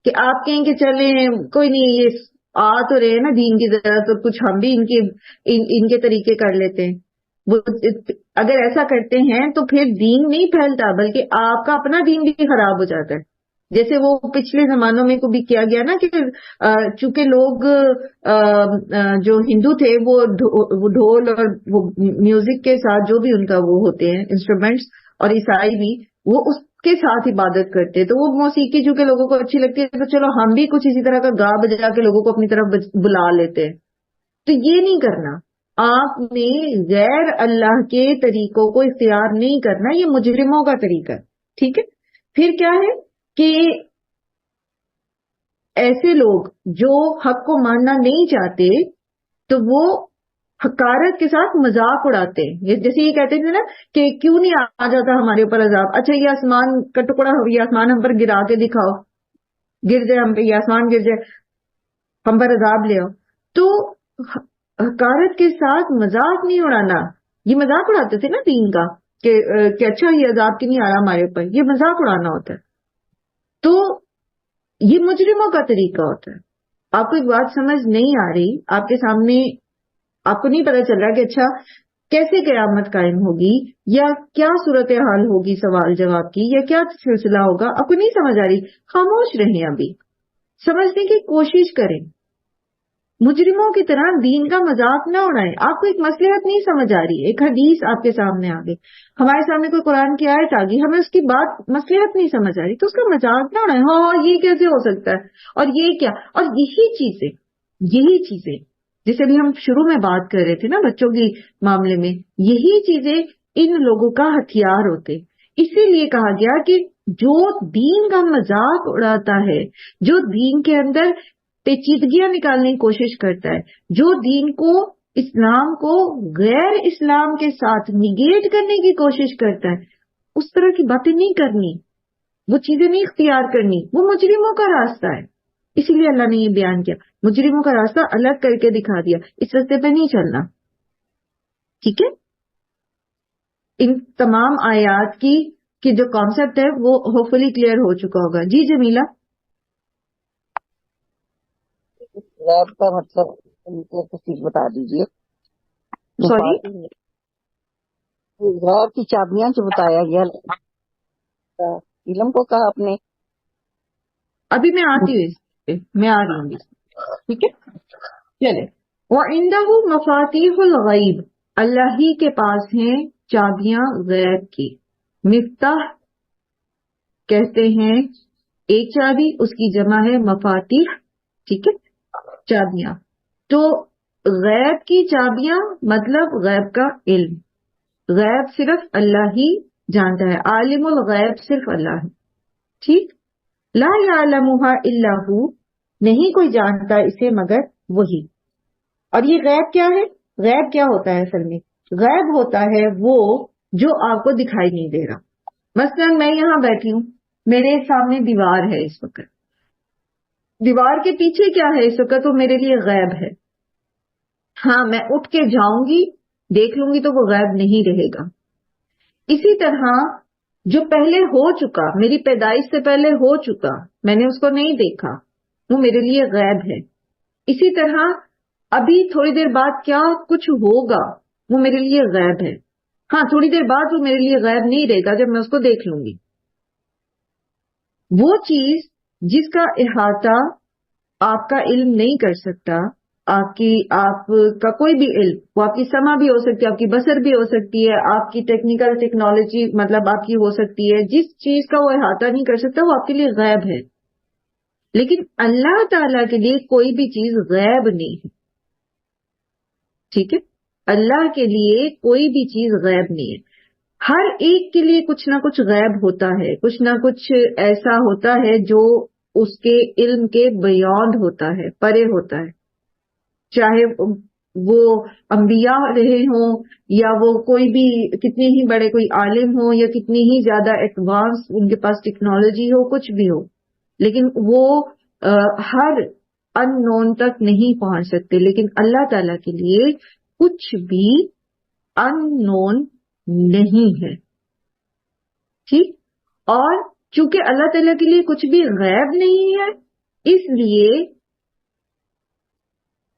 کہ آپ کہیں کہ چلیں کوئی نہیں، یہ آ تو رہے نا دین کی طرف، تو کچھ ہم بھی ان کے طریقے کر لیتے ہیں. وہ اگر ایسا کرتے ہیں تو پھر دین نہیں پھیلتا، بلکہ آپ کا اپنا دین بھی خراب ہو جاتا ہے. جیسے وہ پچھلے زمانوں میں کو بھی کیا گیا نا کہ چونکہ لوگ جو ہندو تھے وہ ڈھول اور وہ میوزک کے ساتھ جو بھی ان کا وہ ہوتے ہیں انسٹرومینٹس، اور عیسائی بھی وہ اس کے ساتھ عبادت کرتے، تو وہ موسیقی چونکہ لوگوں کو اچھی لگتی ہے تو چلو ہم بھی کچھ اسی طرح کا گا بجا کے لوگوں کو اپنی طرف بلا لیتے ہیں. تو یہ نہیں کرنا. آپ نے غیر اللہ کے طریقوں کو اختیار نہیں کرنا، یہ مجرموں کا طریقہ ہے. ٹھیک ہے. پھر کیا ہے کہ ایسے لوگ جو حق کو ماننا نہیں چاہتے تو وہ حقارت کے ساتھ مذاق اڑاتے ہیں. جیسے یہ کہتے تھے نا کہ کیوں نہیں آ جاتا ہمارے اوپر عذاب، اچھا یہ آسمان کا ٹکڑا ہو، یہ آسمان ہم پر گرا کے دکھاؤ، گر جائے ہم پہ، یہ آسمان گر جائے ہم پر عذاب لے آؤ. تو حقارت کے ساتھ مذاق نہیں اڑانا. یہ مذاق اڑاتے تھے نا دین کا کہ اچھا یہ عذاب کی نہیں آیا ہمارے اوپر، یہ مذاق اڑانا ہوتا ہے. تو یہ مجرموں کا طریقہ ہوتا ہے. آپ کو ایک بات سمجھ نہیں آ رہی، آپ کے سامنے آپ کو نہیں پتا چل رہا کہ اچھا کیسے قیامت قائم ہوگی، یا کیا صورتحال ہوگی سوال جواب کی، یا کیا سلسلہ ہوگا، آپ کو نہیں سمجھ آ رہی، خاموش رہیں، ابھی سمجھنے کی کوشش کریں. مجرموں کی طرح دین کا مذاق نہ اڑائیں. آپ کو ایک مصلحت نہیں سمجھ آ رہی، ایک حدیث آپ کے سامنے آ گئی، ہمارے سامنے کوئی قرآن کی آیت آ گئی، ہمیں اس کی بات مصلحت نہیں سمجھ آ رہی تو اس کا مذاق نہ اڑائیں. ہاں یہ کیسے ہو سکتا ہے، اور یہ کیا، اور یہی چیزیں جیسے بھی ہم شروع میں بات کر رہے تھے نا بچوں کے معاملے میں، یہی چیزیں ان لوگوں کا ہتھیار ہوتے. اسی لیے کہا گیا کہ جو دین کا مذاق اڑاتا ہے، جو دین کے اندر پیچیدگیاں نکالنے کی کوشش کرتا ہے، جو دین کو، اسلام کو غیر اسلام کے ساتھ نگیٹ کرنے کی کوشش کرتا ہے، اس طرح کی باتیں نہیں کرنی، وہ چیزیں نہیں اختیار کرنی. وہ مجرموں کا راستہ ہے. اسی لیے اللہ نے یہ بیان کیا، مجرموں کا راستہ الگ کر کے دکھا دیا، اس راستے پہ نہیں چلنا. ٹھیک ہے. ان تمام آیات کی جو کانسیپٹ ہے وہ ہوپ فلی کلیئر ہو چکا ہوگا. جی جمیلہ. غیب کا مطلب ان کو تفصیل بتا دیجیے. سوری، غیب کی چابیاں جو بتایا گیا علم کو کہا آپ نے. ابھی میں آتی ہوں، میں آ رہی ہوں. ٹھیک ہے، چلے. وَعِندَهُ مَفَاتِيحُ الْغَيْبِ، اللہ ہی کے پاس ہیں چابیاں غیب کی. مفتاح کہتے ہیں ایک چابی، اس کی جمع ہے مفاتیح. ٹھیک ہے، چابیاں. تو غیب کی چابیاں مطلب غیب کا علم. غیب صرف اللہ ہی جانتا ہے، عالم الغیب صرف اللہ ہے. ٹھیک. لا يعلمها الا هو، نہیں کوئی جانتا اسے مگر وہی. اور یہ غیب کیا ہے؟ غیب کیا ہوتا ہے اصل میں؟ غیب ہوتا ہے وہ جو آپ کو دکھائی نہیں دے رہا. مثلا میں یہاں بیٹھی ہوں، میرے سامنے دیوار ہے اس وقت، دیوار کے پیچھے کیا ہے اس وقت، وہ میرے لیے غیب ہے. ہاں میں اٹھ کے جاؤں گی دیکھ لوں گی تو وہ غیب نہیں رہے گا. اسی طرح جو پہلے ہو چکا، میری پیدائش سے پہلے ہو چکا، میں نے اس کو نہیں دیکھا، وہ میرے لیے غیب ہے. اسی طرح ابھی تھوڑی دیر بعد کیا کچھ ہوگا وہ میرے لیے غیب ہے. ہاں تھوڑی دیر بعد وہ میرے لیے غیب نہیں رہے گا جب میں اس کو دیکھ لوں گی. وہ چیز جس کا احاطہ آپ کا علم نہیں کر سکتا، آپ کا کوئی بھی علم، وہ آپ کی سمع بھی ہو سکتی ہے، آپ کی بصر بھی ہو سکتی ہے، آپ کی ٹیکنیکل ٹیکنالوجی مطلب آپ کی ہو سکتی ہے، جس چیز کا وہ احاطہ نہیں کر سکتا وہ آپ کے لیے غیب ہے. لیکن اللہ تعالی کے لیے کوئی بھی چیز غیب نہیں ہے. ٹھیک ہے، اللہ کے لیے کوئی بھی چیز غیب نہیں ہے. ہر ایک کے لیے کچھ نہ کچھ غیب ہوتا ہے، کچھ نہ کچھ ایسا ہوتا ہے جو اس کے علم کے بیونڈ ہوتا ہے، پرے ہوتا ہے. چاہے وہ انبیاء رہے ہوں یا وہ کوئی بھی کتنے ہی بڑے کوئی عالم ہو یا کتنی ہی زیادہ ایڈوانس ان کے پاس ٹیکنالوجی ہو، کچھ بھی ہو، لیکن وہ ہر ان نون تک نہیں پہنچ سکتے. لیکن اللہ تعالی کے لیے کچھ بھی ان نون نہیں ہے. ٹھیک، اور چونکہ اللہ تعالیٰ کے لیے کچھ بھی غیب نہیں ہے، اس لیے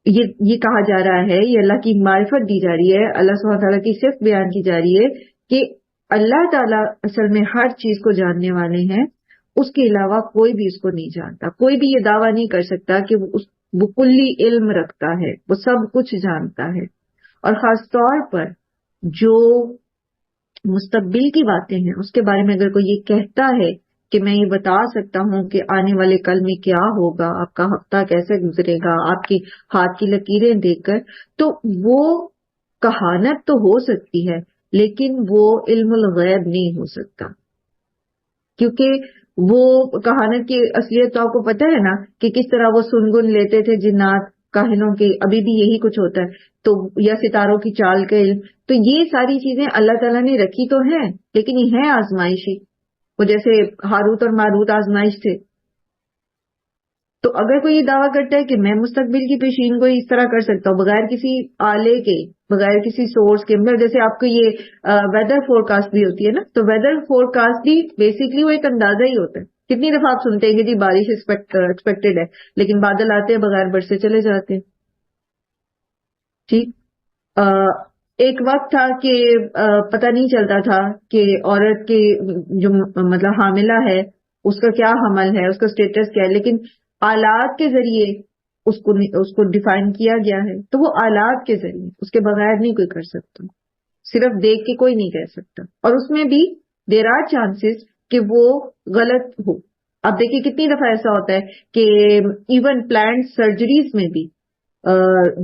یہ کہا جا رہا ہے، یہ اللہ کی معرفت دی جا رہی ہے، اللہ سبحانہ تعالیٰ کی صفت بیان کی جا رہی ہے کہ اللہ تعالیٰ اصل میں ہر چیز کو جاننے والے ہیں. اس کے علاوہ کوئی بھی اس کو نہیں جانتا. کوئی بھی یہ دعویٰ نہیں کر سکتا کہ وہ کلی علم رکھتا ہے، وہ سب کچھ جانتا ہے. اور خاص طور پر جو مستقبل کی باتیں ہیں اس کے بارے میں اگر کوئی یہ کہتا ہے کہ میں یہ بتا سکتا ہوں کہ آنے والے کل میں کیا ہوگا، آپ کا ہفتہ کیسے گزرے گا، آپ کی ہاتھ کی لکیریں دیکھ کر، تو وہ کہانت تو ہو سکتی ہے لیکن وہ علم الغیب نہیں ہو سکتا. کیونکہ وہ کہانت کی اصلیت تو آپ کو پتہ ہے نا کہ کس طرح وہ سنگن لیتے تھے جنات کاہنوں کے، ابھی بھی یہی کچھ ہوتا ہے. تو یا ستاروں کی چال کا علم، تو یہ ساری چیزیں اللہ تعالیٰ نے رکھی تو ہیں لیکن یہ ہیں آزمائشی. وہ جیسے ہاروت اور ماروت آزمائش تھے. تو اگر کوئی یہ دعویٰ کرتا ہے کہ میں مستقبل کی پیشین کو اس طرح کر سکتا ہوں بغیر کسی آلے کے، بغیر کسی سورس کے، مطلب جیسے آپ کو یہ ویدر فور کاسٹ بھی ہوتی ہے نا، تو ویدر فور کاسٹ بھی بیسکلی وہ ایک اندازہ ہی ہوتا ہے. کتنی دفعہ آپ سنتے ہیں کہ جی بارش ایکسپیکٹڈ ہے، لیکن بادل آتے ہیں بغیر برسے چلے جاتے ہیں. ٹھیک، ایک وقت تھا کہ پتہ نہیں چلتا تھا کہ عورت کے جو مطلب حاملہ ہے اس کا کیا حمل ہے، اس کا سٹیٹس کیا ہے، لیکن آلات کے ذریعے اس کو ڈیفائن کیا گیا ہے. تو وہ آلات کے ذریعے، اس کے بغیر نہیں کوئی کر سکتا، صرف دیکھ کے کوئی نہیں کہہ سکتا. اور اس میں بھی دیر آر چانسز کہ وہ غلط ہو. اب دیکھیے کتنی دفعہ ایسا ہوتا ہے کہ ایون پلانڈ سرجریز میں بھی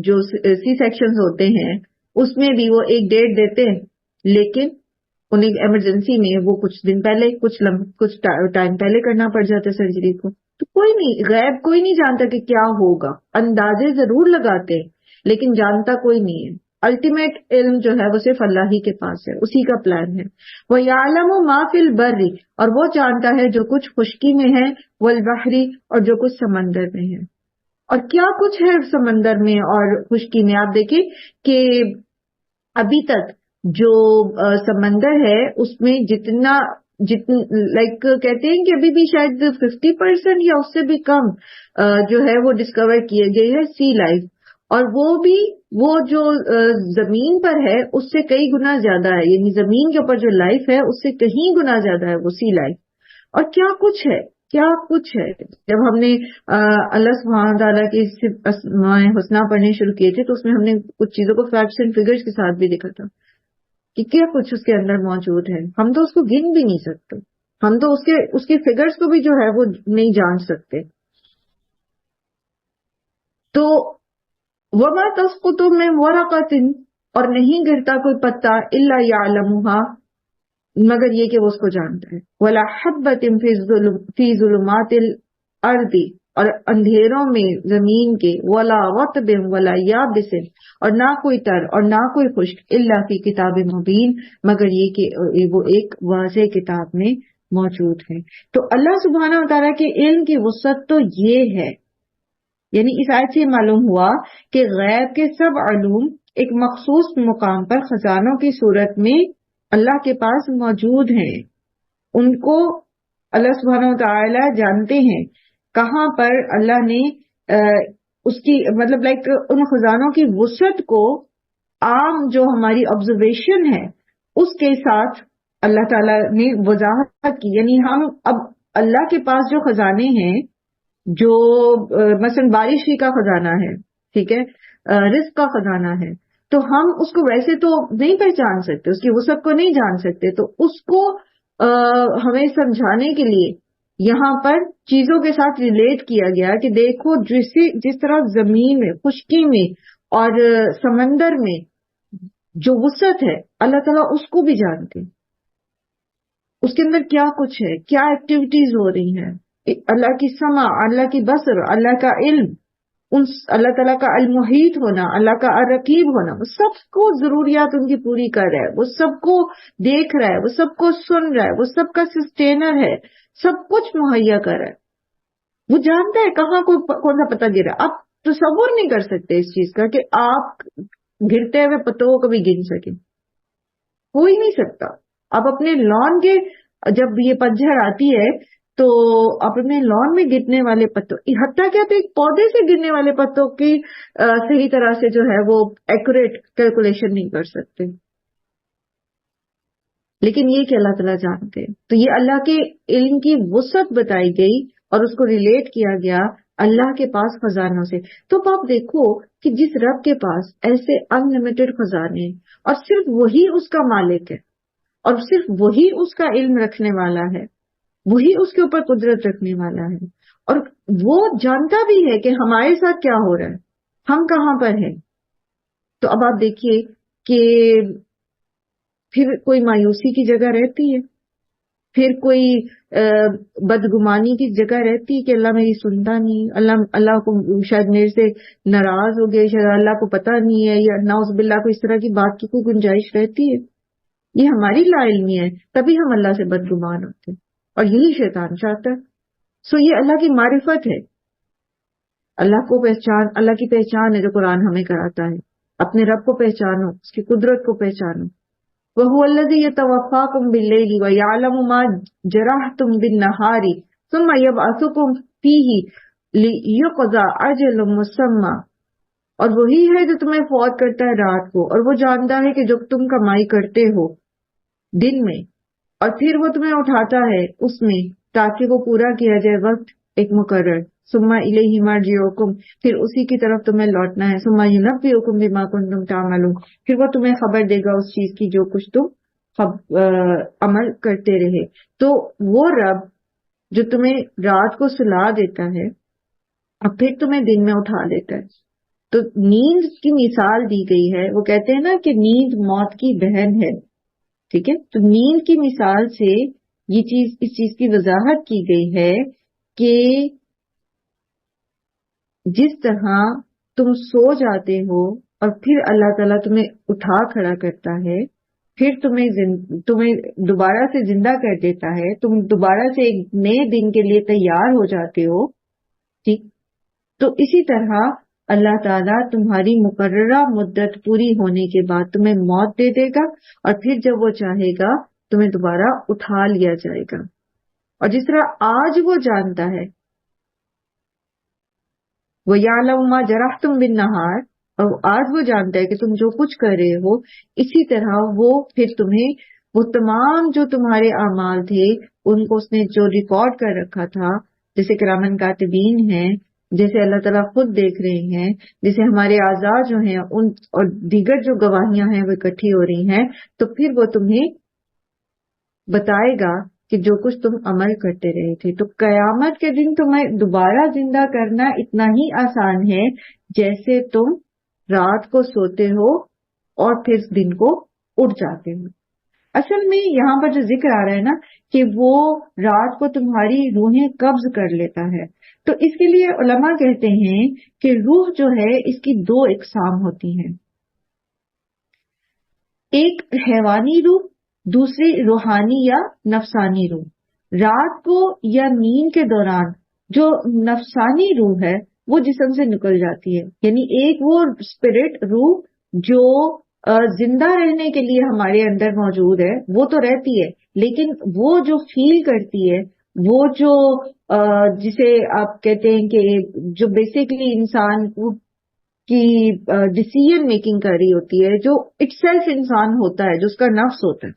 جو سی سیکشنز ہوتے ہیں اس میں بھی وہ ایک ڈیٹ دیتے ہیں لیکن انہیں ایمرجنسی میں وہ کچھ دن پہلے کچھ ٹائم پہلے کرنا پڑ جاتا ہے سرجری کو. تو کوئی نہیں، غیب کوئی نہیں جانتا کہ کیا ہوگا. اندازے ضرور لگاتے ہیں لیکن جانتا کوئی نہیں ہے. الٹیمیٹ علم جو ہے وہ صرف اللہ ہی کے پاس ہے، اسی کا پلان ہے. وَيَعْلَمُ مَا فِي الْبَرِّ، اور وہ جانتا ہے جو کچھ خشکی میں ہے، وَالْبَحْرِ، اور جو کچھ سمندر میں ہے. اور کیا کچھ ہے سمندر میں اور خشکی میں. آپ دیکھیں کہ ابھی تک جو سمندر ہے اس میں لائک کہتے ہیں کہ ابھی بھی شاید 50% یا اس سے بھی کم جو ہے وہ ڈسکور کیے گئے ہے سی لائف. اور وہ جو زمین پر ہے اس سے کئی گنا زیادہ ہے، یعنی زمین کے اوپر جو لائف ہے اس سے کہیں گنا زیادہ ہے وہ سی لائف. اور کیا کچھ ہے، کیا کچھ ہے. جب ہم نے اللہ سبحانہ تعالیٰ کے اسماء حسنہ پڑھنے شروع کیے تھے تو اس میں ہم نے کچھ چیزوں کو فیکٹس اینڈ فگرز کے ساتھ بھی دیکھا تھا کہ کیا کچھ اس کے اندر موجود ہے. ہم تو اس کو گن بھی نہیں سکتے، ہم تو اس کے فگرز کو بھی جو ہے وہ نہیں جان سکتے. تو وما تسقط من ورقۃ، اور نہیں گرتا کوئی پتا الا یعلمها، مگر یہ کہ وہ اس کو جانتا ہے. ولا حبۃ فی ظلمات الارض، اور اندھیروں میں زمین کے، ولا رطب ولا یابس، اور نہ کوئی تر اور نہ کوئی خشک، الا فی کتاب مبین، مگر یہ کہ وہ ایک واضح کتاب میں موجود ہے. تو اللہ سبحانہ وتعالیٰ کے علم کی وسعت تو یہ ہے. یعنی اس آیت سے معلوم ہوا کہ غیب کے سب علوم ایک مخصوص مقام پر خزانوں کی صورت میں اللہ کے پاس موجود ہیں. ان کو اللہ سبحانہ وتعالی جانتے ہیں کہاں پر اللہ نے اس کی مطلب ان خزانوں کی وسعت کو عام جو ہماری آبزرویشن ہے اس کے ساتھ اللہ تعالیٰ نے وضاحت کی. یعنی ہم اب اللہ کے پاس جو خزانے ہیں، جو مثلا بارش ہی کا خزانہ ہے، ٹھیک ہے، رزق کا خزانہ ہے، تو ہم اس کو ویسے تو نہیں پہچان سکتے، اس کی وسعت کو نہیں جان سکتے. تو اس کو ہمیں سمجھانے کے لیے یہاں پر چیزوں کے ساتھ ریلیٹ کیا گیا کہ دیکھو جس طرح زمین میں، خشکی میں اور سمندر میں جو وسعت ہے، اللہ تعالیٰ اس کو بھی جانتے، اس کے اندر کیا کچھ ہے، کیا ایکٹیویٹیز ہو رہی ہیں. اللہ کی سمع، اللہ کی بصر، اللہ کا علم، اللہ تعالیٰ کا المحیط ہونا، اللہ کا الرقیب ہونا، وہ سب کو ضروریات ان کی پوری کر رہا ہے، وہ سب کو دیکھ رہا ہے، وہ سب کو سن رہا ہے، وہ سب کا سسٹینر ہے، سب کچھ مہیا کر رہا ہے. وہ جانتا ہے کہاں کون سا پتہ گرا. آپ تصور نہیں کر سکتے اس چیز کا کہ آپ گرتے ہوئے پتوں کو بھی گن سکیں، ہو ہی نہیں سکتا. آپ اپنے لان کے جب یہ پتجھڑ آتی ہے تو اپنے لان میں گرنے والے پتوں، حتیٰ کیا تو ایک پودے سے گرنے والے پتوں کی صحیح طرح سے جو ہے وہ ایکوریٹ کیلکولیشن نہیں کر سکتے، لیکن یہ کہ اللہ تعالیٰ جانتے ہیں. تو یہ اللہ کے علم کی وسعت بتائی گئی اور اس کو ریلیٹ کیا گیا اللہ کے پاس خزانوں سے. تو آپ دیکھو کہ جس رب کے پاس ایسے ان لمیٹڈ خزانے ہیں اور صرف وہی اس کا مالک ہے اور صرف وہی اس کا علم رکھنے والا ہے، وہی اس کے اوپر قدرت رکھنے والا ہے، اور وہ جانتا بھی ہے کہ ہمارے ساتھ کیا ہو رہا ہے، ہم کہاں پر ہیں. تو اب آپ دیکھیے کہ پھر کوئی مایوسی کی جگہ رہتی ہے، پھر کوئی بدگمانی کی جگہ رہتی ہے کہ اللہ میری سنتا نہیں، اللہ کو شاید میرے سے ناراض ہو گیا، شاید اللہ کو پتہ نہیں ہے، یا نعوذ باللہ کو اس طرح کی بات کی کوئی گنجائش رہتی ہے. یہ ہماری لا علمی ہے، تبھی ہم اللہ سے بدگمان ہوتے ہیں، اور یہی شیطان چاہتا ہے. سو یہ اللہ کی معرفت ہے، اللہ کو پہچان، اللہ کی پہچان ہے جو قرآن ہمیں کراتا ہے. اپنے رب کو پہچانو، اس کی قدرت کو پہچانو. وَهُوَ الَّذِي يَتَوَفَّاكُمْ بِاللَّيْلِ وَيَعْلَمُ مَا جَرَحْتُمْ بِالنَّهَارِ ثُمَّ يَبْعَثُكُمْ فِيهِ لِيُقْضَىٰ أَجَلٌ مُّسَمًّى. اور وہی ہے جو تمہیں فوت کرتا ہے رات کو، اور وہ جانتا ہے کہ جو تم کمائی کرتے ہو دن میں، اور پھر وہ تمہیں اٹھاتا ہے اس میں تاکہ وہ پورا کیا جائے وقت ایک مقرر. ثم الیہ مرجعکم، پھر اسی کی طرف تمہیں لوٹنا ہے. ثم ینبئکم بما کنتم تعملون، پھر وہ تمہیں خبر دے گا اس چیز کی جو کچھ تم عمل کرتے رہے. تو وہ رب جو تمہیں رات کو سلا دیتا ہے اور پھر تمہیں دن میں اٹھا دیتا ہے. تو نیند کی مثال دی گئی ہے، وہ کہتے ہیں نا کہ نیند موت کی بہن ہے، ٹھیک ہے. تو نیند کی مثال سے اس چیز کی وضاحت کی گئی ہے کہ جس طرح تم سو جاتے ہو اور پھر اللہ تعالیٰ تمہیں اٹھا کھڑا کرتا ہے، پھر تمہیں دوبارہ سے زندہ کر دیتا ہے، تم دوبارہ سے ایک نئے دن کے لیے تیار ہو جاتے ہو، ٹھیک. تو اسی طرح اللہ تعالیٰ تمہاری مقررہ مدت پوری ہونے کے بعد تمہیں موت دے دے گا، اور پھر جب وہ چاہے گا تمہیں دوبارہ اٹھا لیا جائے گا. اور جس طرح آج وہ جانتا ہے، وَيَعْلَمُ مَا جَرَحْتُمْ بِالنَّهَارِ، اور آج وہ جانتا ہے کہ تم جو کچھ کر رہے ہو، اسی طرح وہ پھر تمہیں وہ تمام جو تمہارے اعمال تھے ان کو اس نے جو ریکارڈ کر رکھا تھا، جیسے کرامن کاتبین ہیں، جیسے اللہ تعالیٰ خود دیکھ رہے ہیں، جیسے ہمارے اعضاء جو ہیں ان اور دیگر جو گواہیاں ہیں وہ اکٹھی ہو رہی ہیں، تو پھر وہ تمہیں بتائے گا کہ جو کچھ تم عمل کرتے رہے تھے. تو قیامت کے دن تمہیں دوبارہ زندہ کرنا اتنا ہی آسان ہے جیسے تم رات کو سوتے ہو اور پھر دن کو اٹھ جاتے ہو. اصل میں یہاں پر جو ذکر آ رہا ہے نا کہ وہ رات کو تمہاری روحیں قبض کر لیتا ہے، تو اس کے لیے علماء کہتے ہیں کہ روح جو ہے اس کی دو اقسام ہوتی ہیں، ایک حیوانی روح، دوسری روحانی یا نفسانی روح. رات کو یا نیند کے دوران جو نفسانی روح ہے وہ جسم سے نکل جاتی ہے، یعنی ایک وہ اسپرٹ روح جو زندہ رہنے کے لیے ہمارے اندر موجود ہے وہ تو رہتی ہے، لیکن وہ جو فیل کرتی ہے، وہ جو جسے آپ کہتے ہیں کہ جو بیسیکلی انسان کی ڈیسیژن میکنگ کر رہی ہوتی ہے، جو اٹ سیلف انسان ہوتا ہے، جو اس کا نفس ہوتا ہے،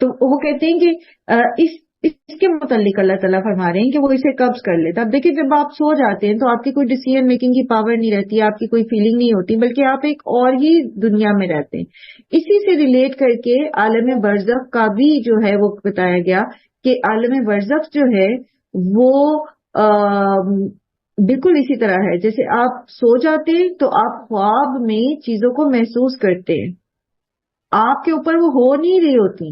تو وہ کہتے ہیں کہ اس کے متعلق اللہ تعالیٰ فرما رہے ہیں کہ وہ اسے قبض کر لیتا. اب دیکھیں جب آپ سو جاتے ہیں تو آپ کی کوئی ڈیسیژن میکنگ کی پاور نہیں رہتی، آپ کی کوئی فیلنگ نہیں ہوتی، بلکہ آپ ایک اور ہی دنیا میں رہتے ہیں. اسی سے ریلیٹ کر کے عالم برزخ کا بھی جو ہے وہ بتایا گیا کہ عالم برزخ جو ہے وہ بالکل اسی طرح ہے جیسے آپ سو جاتے ہیں تو آپ خواب میں چیزوں کو محسوس کرتے ہیں، آپ کے اوپر وہ ہو نہیں رہی ہوتی،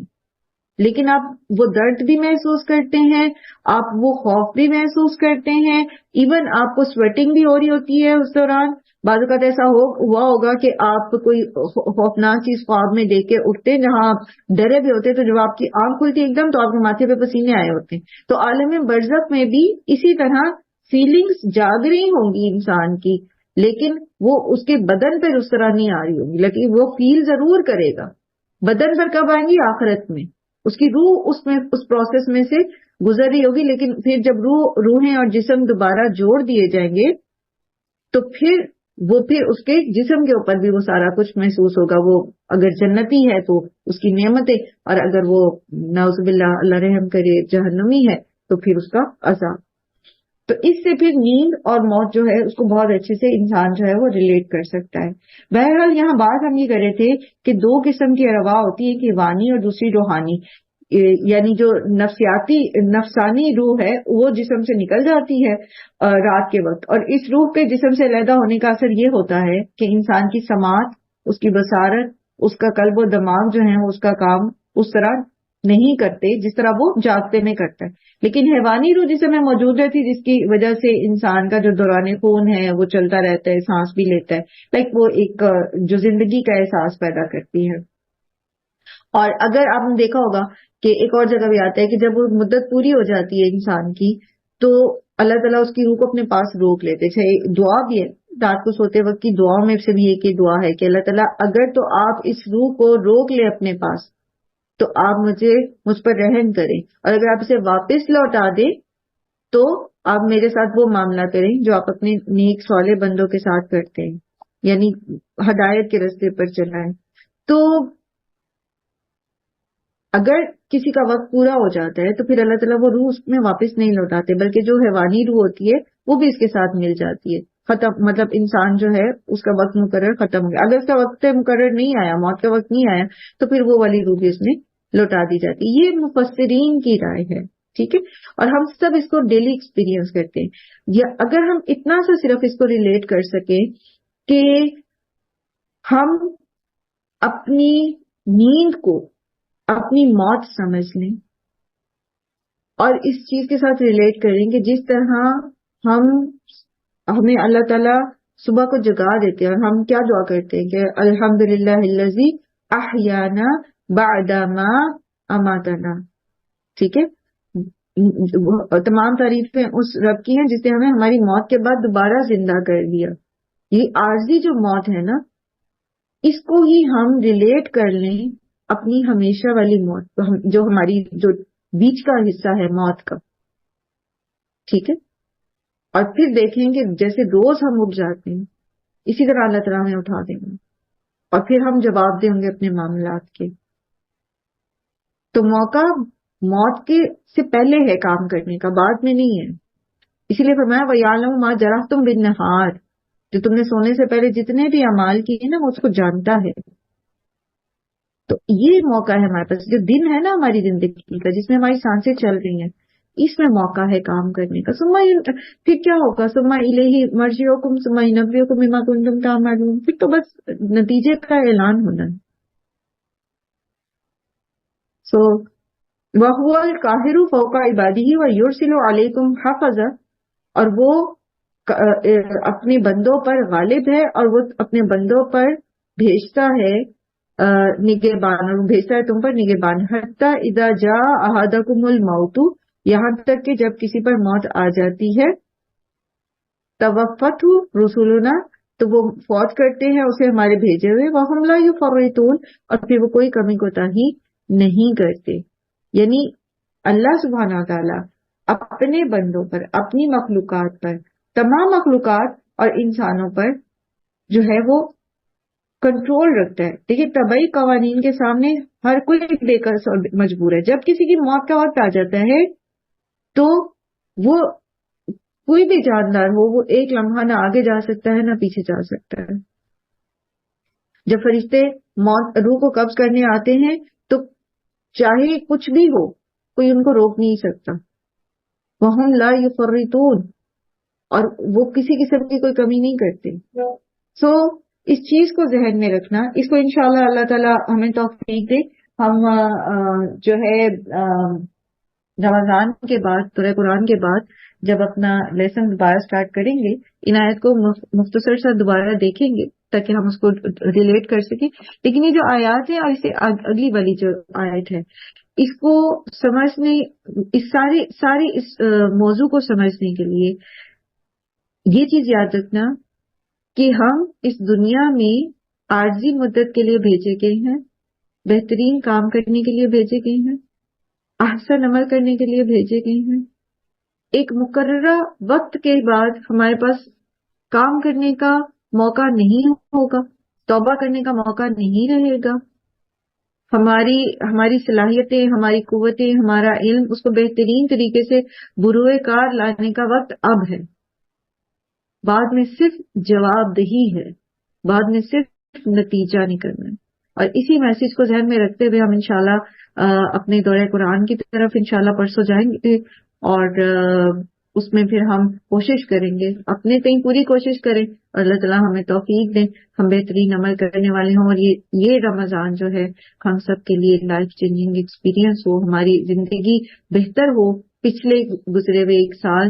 لیکن آپ وہ درد بھی محسوس کرتے ہیں، آپ وہ خوف بھی محسوس کرتے ہیں، ایون آپ کو سویٹنگ بھی ہو رہی ہوتی ہے اس دوران. بعض اوقات ایسا ہوا ہوگا کہ آپ کوئی خوفناک چیز خواب میں دیکھ کے اٹھتے ہیں جہاں آپ ڈرے بھی ہوتے ہیں، تو جب آپ کی آنکھ کھلتی ہے ایک دم تو آپ کے ماتھے پہ پسینے آئے ہوتے ہیں. تو عالم برزخ میں بھی اسی طرح فیلنگز جاگ رہی ہوں گی انسان کی، لیکن وہ اس کے بدن پہ اس طرح نہیں آ رہی ہوگی، لیکن وہ فیل ضرور کرے گا. بدن پر کب آئیں گی؟ آخرت میں. اس کی روح اس پروسیس میں سے گزر رہی ہوگی، لیکن پھر جب روحیں اور جسم دوبارہ جوڑ دیے جائیں گے تو پھر اس کے جسم کے اوپر بھی وہ سارا کچھ محسوس ہوگا. وہ اگر جنتی ہے تو اس کی نعمتیں، اور اگر وہ نعوذ باللہ اللہ رحم کرے جہنمی ہے تو پھر اس کا عذاب. تو اس سے پھر نیند اور موت جو ہے اس کو بہت اچھے سے انسان جو ہے وہ ریلیٹ کر سکتا ہے. بہرحال یہاں بات ہم یہ کر رہے تھے کہ دو قسم کی ارواح ہوتی ہے، کہ وانی اور دوسری روحانی. یعنی جو نفسانی روح ہے وہ جسم سے نکل جاتی ہے رات کے وقت، اور اس روح کے جسم سے علیحدہ ہونے کا اثر یہ ہوتا ہے کہ انسان کی سماعت، اس کی بصارت، اس کا قلب و دماغ جو ہے اس کا کام اس طرح نہیں کرتے جس طرح وہ جاگتے میں کرتا ہے. لیکن حیوانی روح جسم میں موجود رہتی، جس کی وجہ سے انسان کا جو دوران خون ہے وہ چلتا رہتا ہے، سانس بھی لیتا ہے، وہ ایک جو زندگی کا احساس پیدا کرتی ہے. اور اگر آپ نے دیکھا ہوگا کہ ایک اور جگہ بھی آتا ہے کہ جب وہ مدت پوری ہو جاتی ہے انسان کی تو اللہ تعالیٰ اس کی روح کو اپنے پاس روک لیتے. چاہے دعا بھی ہے، رات کو سوتے وقت کی دعاؤں میں سے بھی ایک ہی دعا ہے کہ اللہ تعالیٰ اگر تو آپ اس روح کو روک لے اپنے پاس تو آپ مجھ پر رحم کریں، اور اگر آپ اسے واپس لوٹا دیں تو آپ میرے ساتھ وہ معاملہ کریں جو آپ اپنے نیک صالح بندوں کے ساتھ کرتے ہیں، یعنی ہدایت کے راستے پر چلائیں. تو اگر کسی کا وقت پورا ہو جاتا ہے تو پھر اللہ تعالیٰ وہ روح اس میں واپس نہیں لوٹاتے، بلکہ جو حیوانی روح ہوتی ہے وہ بھی اس کے ساتھ مل جاتی ہے. ختم، مطلب انسان جو ہے اس کا وقت مقرر ختم ہو گیا. اگر اس کا وقت مقرر نہیں آیا، موت کا وقت نہیں آیا، تو پھر وہ والی روح بھی اس میں لوٹا دی جاتی. یہ مفسرین کی رائے ہے، ٹھیک ہے، اور ہم سب اس کو ڈیلی ایکسپیرینس کرتے ہیں. یا اگر ہم اتنا سا صرف اس کو ریلیٹ کر سکیں کہ ہم اپنی نیند کو اپنی موت سمجھ لیں اور اس چیز کے ساتھ ریلیٹ کریں کہ جس طرح ہمیں اللہ تعالیٰ صبح کو جگا دیتے ہیں اور ہم کیا دعا کرتے ہیں کہ الحمدللہ الذی احیانا بعد ما اماتنا، ٹھیک ہے. تمام تعریفیں اس رب کی ہیں جس نے ہمیں ہماری موت کے بعد دوبارہ زندہ کر دیا. یہ عارضی جو موت ہے نا، اس کو ہی ہم ریلیٹ کر لیں اپنی ہمیشہ والی موت، جو ہماری جو بیچ کا حصہ ہے موت کا، ٹھیک ہے. اور پھر دیکھیں کہ جیسے روز ہم اٹھ جاتے ہیں اسی طرح اللہ تعالیٰ ہمیں اٹھا دیں گے اور پھر ہم جواب دیں گے اپنے معاملات کے. تو موقع موت کے سے پہلے ہے کام کرنے کا، بعد میں نہیں ہے. اسی لیے فرمایا وَيَعْلَمُ مَا جَرَحْتُمْ بِالنَّهَارِ، جو تم نے سونے سے پہلے جتنے بھی اعمال کیے نا وہ اس کو جانتا ہے. تو یہ موقع ہے ہمارے پاس، جو دن ہے نا ہماری زندگی کا جس میں ہماری سانسیں چل رہی ہیں، اس میں موقع ہے کام کرنے کا. پھر کیا ہوگا؟ ثم الیہ مرجعکم ثم ینبئکم بما کنتم تعملون. پھر تو بس نتیجے کا اعلان ہونا ہے. سو وَهُوَ الْقَاهِرُ فَوْقَ عِبَادِهِ وَيُرْسِلُ عَلَيْكُمْ حَفَظًا، اور وہ اپنے بندوں پر غالب ہے اور وہ اپنے بندوں پر بھیجتا ہے نگہبان، اور بھیجتا ہے تم پر نگہبان. حتی اذا جاء احدکم الموت، یہاں تک کہ جب کسی پر موت آ جاتی ہے، توفتہ رسولنا، تو وہ فوت کرتے ہیں اسے ہمارے بھیجے ہوئے، وہم لا یفرطون، اور پھر وہ کوئی کمی کوتاہی نہیں کرتے. یعنی اللہ سبحانہ وتعالی اپنے بندوں پر، اپنی مخلوقات پر، تمام مخلوقات اور انسانوں پر جو ہے وہ کنٹرول رکھتا ہے. دیکھیے طبعی قوانین کے سامنے ہر کوئی بے کس اور مجبور ہے. جب کسی کی موت کا وقت آ جاتا ہے تو وہ کوئی بھی جاندار ہو وہ ایک لمحہ نہ آگے جا سکتا ہے نہ پیچھے جا سکتا ہے. جب فرشتے موت روح کو قبض کرنے آتے ہیں تو چاہے کچھ بھی ہو کوئی ان کو روک نہیں سکتا. وَهُمْ لَا يُفَرِّطُونَ، اور وہ کسی قسم کی کوئی کمی نہیں کرتے. سو اس چیز کو ذہن میں رکھنا، اس کو انشاءاللہ اللہ تعالیٰ ہمیں توفیق دے. ہم جو ہے رمضان کے بعد سورہ قرآن کے بعد جب اپنا لیسن دوبارہ سٹارٹ کریں گے ان آیت کو مختصر سا دوبارہ دیکھیں گے تاکہ ہم اس کو ریلیٹ کر سکیں. لیکن یہ جو آیات ہیں اور اس سے اگلی والی جو آیت ہے اس کو سمجھنے، اس سارے اس موضوع کو سمجھنے کے لیے یہ چیز یاد رکھنا کہ ہم اس دنیا میں عارضی مدت کے لیے بھیجے گئے ہیں، بہترین کام کرنے کے لیے بھیجے گئے ہیں، احسن عمل کرنے کے لیے بھیجے گئے ہیں. ایک مقررہ وقت کے بعد ہمارے پاس کام کرنے کا موقع نہیں ہوگا، توبہ کرنے کا موقع نہیں رہے گا. ہماری صلاحیتیں، ہماری قوتیں، ہمارا علم اس کو بہترین طریقے سے بروئے کار لانے کا وقت اب ہے. بعد میں صرف جواب دہی ہے، بعد میں صرف نتیجہ نکلنا ہے. اور اسی میسج کو ذہن میں رکھتے ہوئے ہم انشاءاللہ اپنے دورہ قرآن کی طرف انشاءاللہ پرسوں جائیں گے اور اس میں پھر ہم کوشش کریں گے، اپنے تئیں پوری کوشش کریں اور اللہ تعالیٰ ہمیں توفیق دیں ہم بہترین عمل کرنے والے ہوں اور یہ رمضان جو ہے ہم سب کے لیے لائف چینجنگ ایکسپیرینس ہو، ہماری زندگی بہتر ہو پچھلے گزرے ہوئے ایک سال.